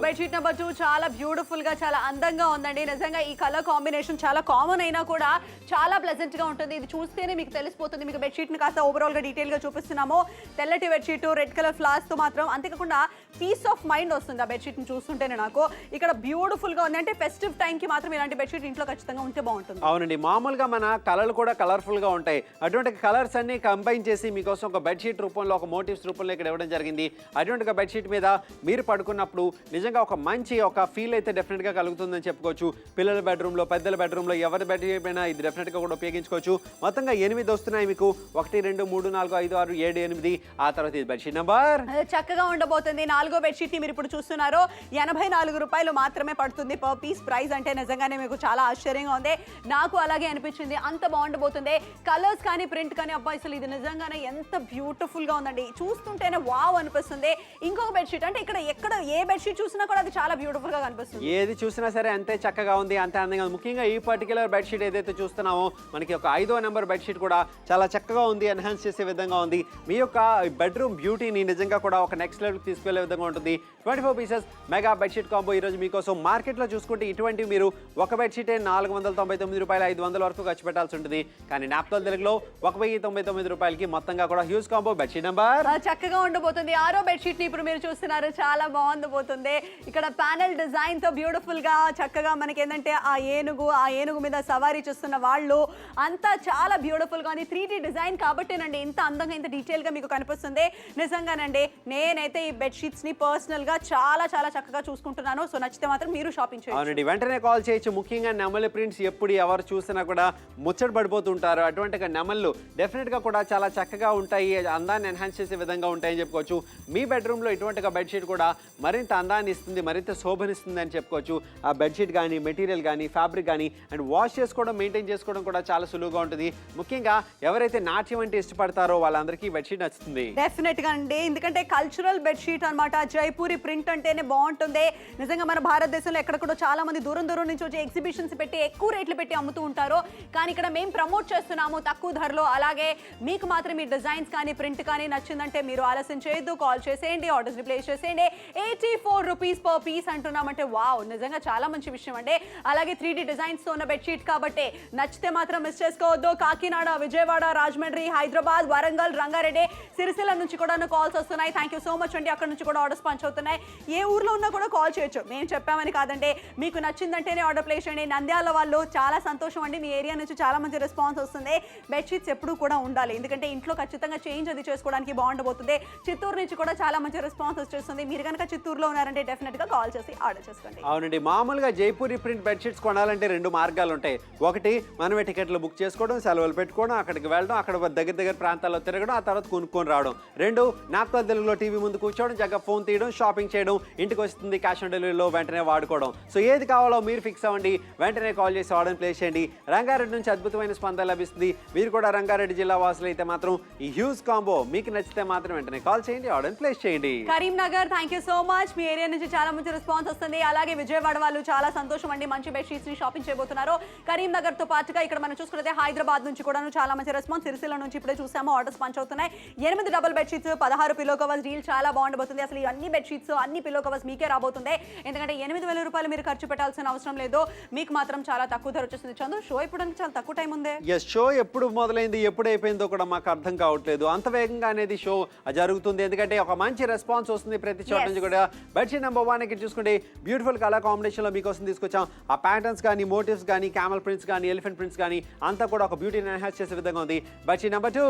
బెడ్షీట్ నెంబర్ 2 చాలా బ్యూటిఫుల్ గా, చాలా అందంగా ఉందండి. నిజంగా ఈ కలర్ కాంబినేషన్ చాలా కామన్ అయినా కూడా చాలా ప్లెజెంట్ గా ఉంటుంది. ఇది చూస్తేనే మీకు తెలిసిపోతుంది. మీకు బెడ్షీట్ ని కాస్త ఓవరాల్ గా డీటెయిల్ గా చూపిస్తున్నాము. తెల్లటి బెడ్షీట్, రెడ్ కలర్ ఫ్లవర్స్ తో మాత్రం, అంతేకాకుండా పీస్ ఆఫ్ మైండ్ వస్తుంది ఆ బెడ్షీట్ ని చూస్తుంటేనే. నాకు ఇక్కడ బ్యూటిఫుల్ గా ఉంది. అంటే ఫెస్టివ్ టైం కి మాత్రం ఇలాంటి బెడ్షీట్ ఇంట్లో ఖచ్చితంగా ఉంటే బాగుంటుంది. అవునండి, మామూలుగా మన కలర్లు కూడా కలర్ఫుల్ గా ఉంటాయి. అటువంటి కలర్స్ అన్ని కంబైన్ చేసి మీకోసం ఒక బెడ్షీట్ రూపంలో, ఒక మోటివ్స్ రూపంలో ఇక్కడ ఇవ్వడం జరిగింది. అటువంటి ఒక బెడ్షీట్ మీద మీరు పడుకున్నప్పుడు నిజంగా ఒక మంచి ఒక ఫీల్ అయితే డెఫినెట్ గా కలుగుతుందని చెప్పుకోవచ్చు. పిల్లల బెడ్రూమ్ లో, పెద్దల బెడ్రూమ్ లో, ఎవరి బెడ్షీట్ అయినా ఇది డెఫినెట్ గా కూడా ఉపయోగించుకోవచ్చు. మొత్తంగా 8 వస్తున్నాయి మీకు. 1 2 3 4 5 6 7 8. ఆ తర్వాత ఇది బెడ్షీట్ నెంబర్ చక్కగా ఉండబోతుంది. 4గో బెడ్షీట్ ని మీరు ఇప్పుడు చూస్తున్నారు. 84 రూపాయలు మాత్రమే పడుతుంది పర్ పీస్. ప్రైస్ అంటే నిజంగానే మీకు చాలా ఆశ్చర్యంగా ఉంది. నాకు అలాగే అనిపించింది. అంత బాగుండబోతుంది. కలర్స్ కానీ, ప్రింట్ కానీ, అబ్బాయి అసలు ఇది నిజంగానే ఎంత బ్యూటిఫుల్ గా ఉందండి. చూస్తుంటేనే వావ్ అనిపిస్తుంది. ఇంకొక బెడ్షీట్, అంటే ఎక్కడ ఏ బెడ్షీట్ చూసినా కూడా అది చాలా బ్యూటిఫుల్ గా కనిపిస్తుంది. ఏది చూసినా సరే అంతే చక్కగా ఉంది, అంతే అందంగా ఉంది. ముఖ్యంగా ఈ పర్టికులర్ బెడ్షీట్ ఏదైతే చూస్తున్నామో మనకి ఒక 5వ నెంబర్ బెడ్షీట్ కూడా చాలా చక్కగా ఉంది. ఎన్హాన్స్ చేసే విధంగా ఉంది. మీ యొక్క బెడ్రూమ్ బ్యూటీని నిజంగా కూడా ఒక నెక్స్ట్ లెవెల్కి తీసుకెళ్లే విధంగా ఉంటుంది. 24 పీసెస్ మెగా బెడ్షీట్ కాంబో ఈరోజు మీకోసం. మార్కెట్లో చూసుకుంటే ఇటువంటి మీరు ఒక బెడ్షీటే 499 రూపాయలు, 500 వరకు ఖర్చు పెట్టాల్సి ఉంటుంది. కానీ నాప్తోల్ తెలుగులో 1099 రూపాయలకి మొత్తంగా కూడా హ్యూజ్ కాంబో బెడ్షీట్ నెంబర్ చక్కగా ఉండబోతుంది. 6వ బెడ్షీట్ ని ఇప్పుడు మీరు చూస్తున్నారు. చాలా బాగుండబోతుంది. ఇక్కడ ప్యానెల్ డిజైన్ తో బ్యూటిఫుల్ గా చక్కగా మనకి ఏంటంటే ఆ ఏనుగు మీద సవారీ చేస్తున్న వాళ్ళు అంతా చాలా బ్యూటిఫుల్ గా ఉంది. 3D డిజైన్ కాబట్టేనండి ఇంత అందంగా, ఇంత డీటెయిల్ గా మీకు కనిపిస్తుంది. నిజంగానండి నేనైతే ఈ బెడ్షీట్స్ ని పర్సనల్ గా చాలా చాలా చక్కగా చూసుకుంటున్నాను. సో నచ్చితే మాత్రం మీరు షాపింగ్ చేయండి. అవునండి, వెంటనే కాల్ చేయొచ్చు. ముఖ్యంగా నెమలి ప్రింట్స్ ఎప్పుడు ఎవరు చూసినా కూడా ముచ్చట పడిపోతుంటారు. అటువంటి నెమళ్ళు డెఫినెట్ గా కూడా చాలా చక్కగా ఉంటాయి, అందాన్ని ఎన్హాన్స్ చేసే విధంగా ఉంటాయని చెప్పుకోవచ్చు. మీ బెడ్రూమ్ లో ఇటువంటి బెడ్షీట్ కూడా మరింత అందాన్ని ఇస్తుంది, మరింత శోభనిస్తుంది అని చెప్పుకోవచ్చు. ఆ బెడ్షీట్ కానీ, మెటీరియల్ కానీ, ఫ్యాబ్రిక్ కానీ అండ్ వాష్ చేసుకోవడం, మెయింటైన్ చేసుకోవడం కూడా చాలా సులువుగా ఉంటుంది. ముఖ్యంగా ఎవరైతే నాట్యం అంటే ఇష్టపడతారో వాళ్ళందరికీ బెడ్షీట్ నచ్చుతుంది డెఫినెట్ గా అండి. ఎందుకంటే కల్చరల్ బెడ్షీట్ అన్నమాట. జైపూరి ప్రింట్ అంటేనే బాగుంటుంది. నిజంగా మన భారతదేశంలో ఎక్కడ కూడా చాలా మంది దూరం నుంచి వచ్చి ఎగ్జిబిషన్స్ పెట్టి ఎక్కువ రేట్లు పెట్టి అమ్ముతూ ఉంటారు. కానీ ఇక్కడ మేము ప్రమోట్ చేస్తున్నాము తక్కువ ధరలో. అలాగే మీకు మాత్రం ఈ డిజైన్స్ కానీ, ప్రింట్ కానీ నచ్చిందంటే మీరు ఆలస్యం చేయొద్దు, కాల్ చేసేయండి, ఆర్డర్స్ ప్లేస్ చేసేయండి. 84 రూపీస్ పర్ పీస్ అంటున్నామంటే వావ్, నిజంగా చాలా మంచి విషయం అండి. అలాగే 3D డిజైన్స్ తో ఉన్న బెడ్షీట్ కాబట్టి నచ్చితే మాత్రం మిస్ చేసుకోవద్దు. కాకినాడ, విజయవాడ, రాజమండ్రి, హైదరాబాద్, వరంగల్, రంగారెడ్డి, సిరిసిల్ల నుంచి కూడా కాల్స్ వస్తున్నాయి. థ్యాంక్ యూ సో మచ్ అండి. అక్కడ నుంచి కూడా ఆర్డర్స్ పంచ్ అవుతున్నాయి. ఏ ఊర్లో ఉన్నా కూడా కాల్ చేయొచ్చు. మేము చెప్పామని కాదండి, మీకు నచ్చిందంటేనే ఆర్డర్ ప్లేస్ చేయండి. నంద్యాల వాళ్ళు చాలా సంతోషం అండి, మీ ఏరియా నుంచి చాలా మంచి రెస్పాన్స్ వస్తుంది. బెడ్షీట్స్ ఎప్పుడు కూడా ఉండాలి, ఎందుకంటే ఇంట్లో ఖచ్చితంగా చేంజ్ అది చేసుకోవడానికి బాగుండబోతుంది. చిత్తూరు నుంచి కూడా చాలా మంచి రెస్పాన్స్ వచ్చేస్తుంది. మీరు కనుక చిత్తూరులో ఉన్నారంటే డెఫినెట్ గా కాల్ చేసి ఆర్డర్ చేసుకోండి. అవునండి, మామూలుగా జైపూరి ప్రింట్ బెడ్షీట్స్ కొనాలంటే 2 మార్గాలు ఉంటాయి. ఒకటి మనమే టికెట్లు బుక్ చేసుకోవడం, సెలవులు పెట్టుకోవడం, అక్కడికి వెళ్ళడం, అక్కడ దగ్గర ప్రాంతాల్లో తిరగడం, ఆ తర్వాత కొనుక్కొని రావడం. 2 నాప్తోల్ తెలుగులో టీవీ ముందు కూర్చోవడం, చక్కగా ఫోన్ తీయడం, షాపింగ్ చేయడం, ఇంటికి వస్తుంది క్యాష్ ఆన్ డెలివరీలో వెంటనే వాడుకోవడం. సో ఏది కావాలో మీరు ఫిక్స్ అవ్వండి, వెంటనే కాల్ చేసి ఆర్డర్ ప్లేస్ చేయండి. రంగారెడ్డి నుంచి అద్భుతమైన స్పందన లభిస్తుంది. మీరు కూడా రంగారెడ్డి జిల్లా వాసులు అయితే మాత్రం ఈ హ్యూజ్ కాంబో మీకు నచ్చితే మాత్రం వెంటనే కాల్ చేయండి, ఆర్డర్ ప్లేస్ చేయండి. Karimnagar, thank you so much. Me area నుంచి చాలా మంచి రెస్పాన్స్ వస్తుంది. అలాగే విజయవాడ వాళ్ళు చాలా సంతోషం అండి, మంచి బెడ్షీట్స్ ని షాపింగ్ చేయబోతున్నారు. కరీంనగర్ తో పాటుగా ఇక్కడ మనం చూసుకుంటే హైదరాబాద్ నుంచి కూడా చాలా మంచి రెస్పాన్స్. సిరిసిల్ల నుంచి ఇప్పుడే చూసాము ఆర్డర్స్ పంచ్ అవుతున్నాయి. 8 double bedsheets, 16 pillow covers deal చాలా బాగుండబోతుంది. అసలు ఈ అన్ని బెడ్షీట్స్, అన్ని పిల్లో కవర్స్ మీకే రాబోతుంది. ఎందుకంటే 8,000 రూపాయలు మీరు ఖర్చు పెట్టాల్సిన అవసరం లేదు. మీకు మాత్రం చాలా తక్కువ ధర వచ్చేస్తుంది. చందు, షో ఇప్పుడు చాలా తక్కువ టైం ఉంది. షో ఎప్పుడు మొదలైంది, ఎప్పుడు అయిపోయిందో కూడా మాకు అర్థం కావట్లేదు. అంత వేగంగా అనేది షో జరుగుతుంది. ఎందుకంటే ఒక మంచి రెస్పాన్స్ వస్తుంది ప్రతి చోట నుంచి కూడా. బెడ్షీట్ నెంబర్ 1 ఇక్కడ చూసుకుంటే బ్యూటిఫుల్ కలర్ కాంబినేషన్ లో మీకోసం తీసుకొచ్చాం. ఆ ప్యాటర్న్స్ కానీ, మోటివ్స్ కానీ, క్యామల్ ప్రింట్స్ కానీ, ఎలిఫెంట్ ప్రింట్స్ కానీ అంతా కూడా ఒక బ్యూటీని ఎన్హాన్స్ చేసే విధంగా ఉంది. Bedsheet number 2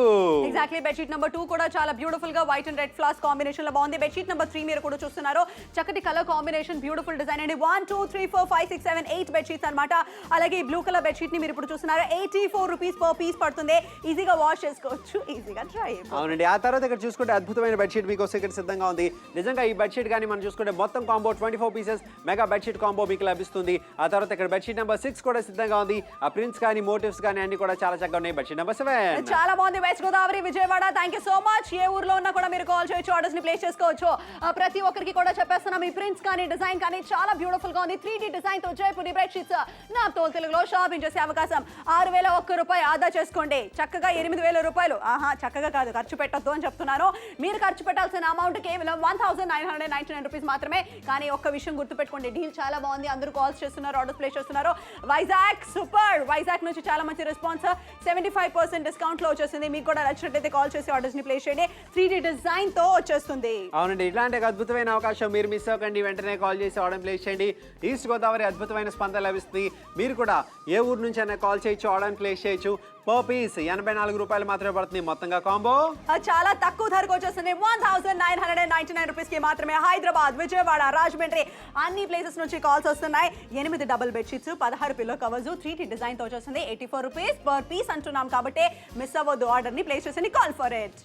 exactly. Bedsheet number 2 కూడా చాలా బ్యూటిఫుల్ గా white and red flowers combination లో బాగుంది. బెడ్షీట్ నెంబర్ 3 మీరు కూడా చూస్తున్నారు. చక్కటి కలర్ కాంబినేషన్, బ్యూటిఫుల్ డిజైన్ అండి. 1 2 3 4 5 6 7 8 బెడ్షీట్స్ అన్నమాట. అలాగే ఈ బ్లూ కలర్ బెడ్షీట్ ని మీరు ఇప్పుడు చూస్తున్నారు. 84 రూపీస్ పర్ పీస్ పడుతుంది. ఈజీగా వాష్ చేసుకోవచ్చు, ఈజీగా డ్రై అయిపోతుంది. అవునండి, ఆ తర్వాత ఇక్కడ చూసుకుంటే అద్భుతమైన బెడ్షీట్ మీకోసం ఇక్కడ సిద్ధంగా ఉంది. నిజంగా ఈ బెడ్షీట్ కానీ మనం చూసుకుంటే మొత్తం combo 24 pieces mega bedsheet combo మీకు లభిస్తుంది. ఆ తర్వాత ఇక్కడ బెడ్షీట్ నెంబర్ 6 కూడా సిద్ధంగా ఉంది. ఆ ప్రింట్స్ కానీ, మోటివ్స్ కానీ అన్ని కూడా చాలా చక్కగా ఉన్నాయి. బెడ్షీట్ నెంబర్ 7 చాలా బాగుంది. West Godavari, Vijayawada, thank you so much. ఏ ఊర్లో ఉన్నా కూడా మీరు కాల్ చేయొచ్చు, ఆర్డర్స్ ని ప్లేస్ చేసుకోవచ్చు. ప్రతి ఒక్కరికి కూడా చెప్పేస్తున్నాం, ఈ ప్రింట్స్ కానీ, డిజైన్ కానీ చాలా బ్యూటిఫుల్ గా ఉంది. 3D డిజైన్ తో జైపూరి బెడ్షీట్స్ నాప్తోల్ తెలుగులో షాపింగ్ చేసే అవకాశం. 6,001 రూపాయలు ఆదా చేసుకోండి. చక్కగా 8,000 రూపాయలు, చక్కగా కాదు, ఖర్చు పెట్టొద్దు అని చెప్తున్నాను. మీరు ఖర్చు పెట్టాల్సిన అమౌంట్ కేవలం 1,999 రూపీస్ మాత్రమే. కానీ ఒక్క విషయం గుర్తుపెట్టుకోండి, డీల్ చాలా బాగుంది. అందరూ కాల్స్ చేస్తున్నారు, ఆర్డర్స్ ప్లేస్ చేస్తున్నారు. వైజాగ్ సూపర్. వైజాగ్ నుంచి చాలా మంచి రెస్పాన్స్. 75% డిస్కౌంట్ లో వచ్చేసింది. మీకు కూడా నచ్చినట్లయితే కాల్ చేసి ఆర్డర్స్ ని ప్లేస్ చేయండి. 3D డిజైన్ తో వచ్చేస్తుంది. అవునండి, ఇట్లాంటి ఒక అద్భుతమైన అవకాశం మీరు మిస్ అవ్వకండి. వెంటనే కాల్ చేసి ఆర్డర్ ప్లేస్ చేయండి. ఈస్ట్ గోదావరి అద్భుతమైన స్పందన లభిస్తుంది. మీరు కూడా ఏ ఊరు నుంచి అయినా కాల్ చేయొచ్చు, ఆర్డర్ ప్లేస్ చేయొచ్చు. పర్ పీస్ 84 రూపాయలు మాత్రమే పడుతుంది. మొత్తంగా కాంబో చాలా తక్కువ ధరకు వచ్చేస్తుంది. 1999 రూపీస్ కి మాత్రమే. హైదరాబాద్, విజయవాడ, రాజమండ్రి అన్ని ప్లేసెస్ నుంచి కాల్స్ వస్తున్నాయి. 8 double bedsheets, 16 pillow covers, 3D design తో వచ్చేస్తుంది. 84 రూపీస్ పర్ పీస్ అంటున్నాం కాబట్టి మిస్ అవ్వద్దు. ఆర్డర్ ని ప్లేస్ చేసి కాల్ ఫర్ ఇట్.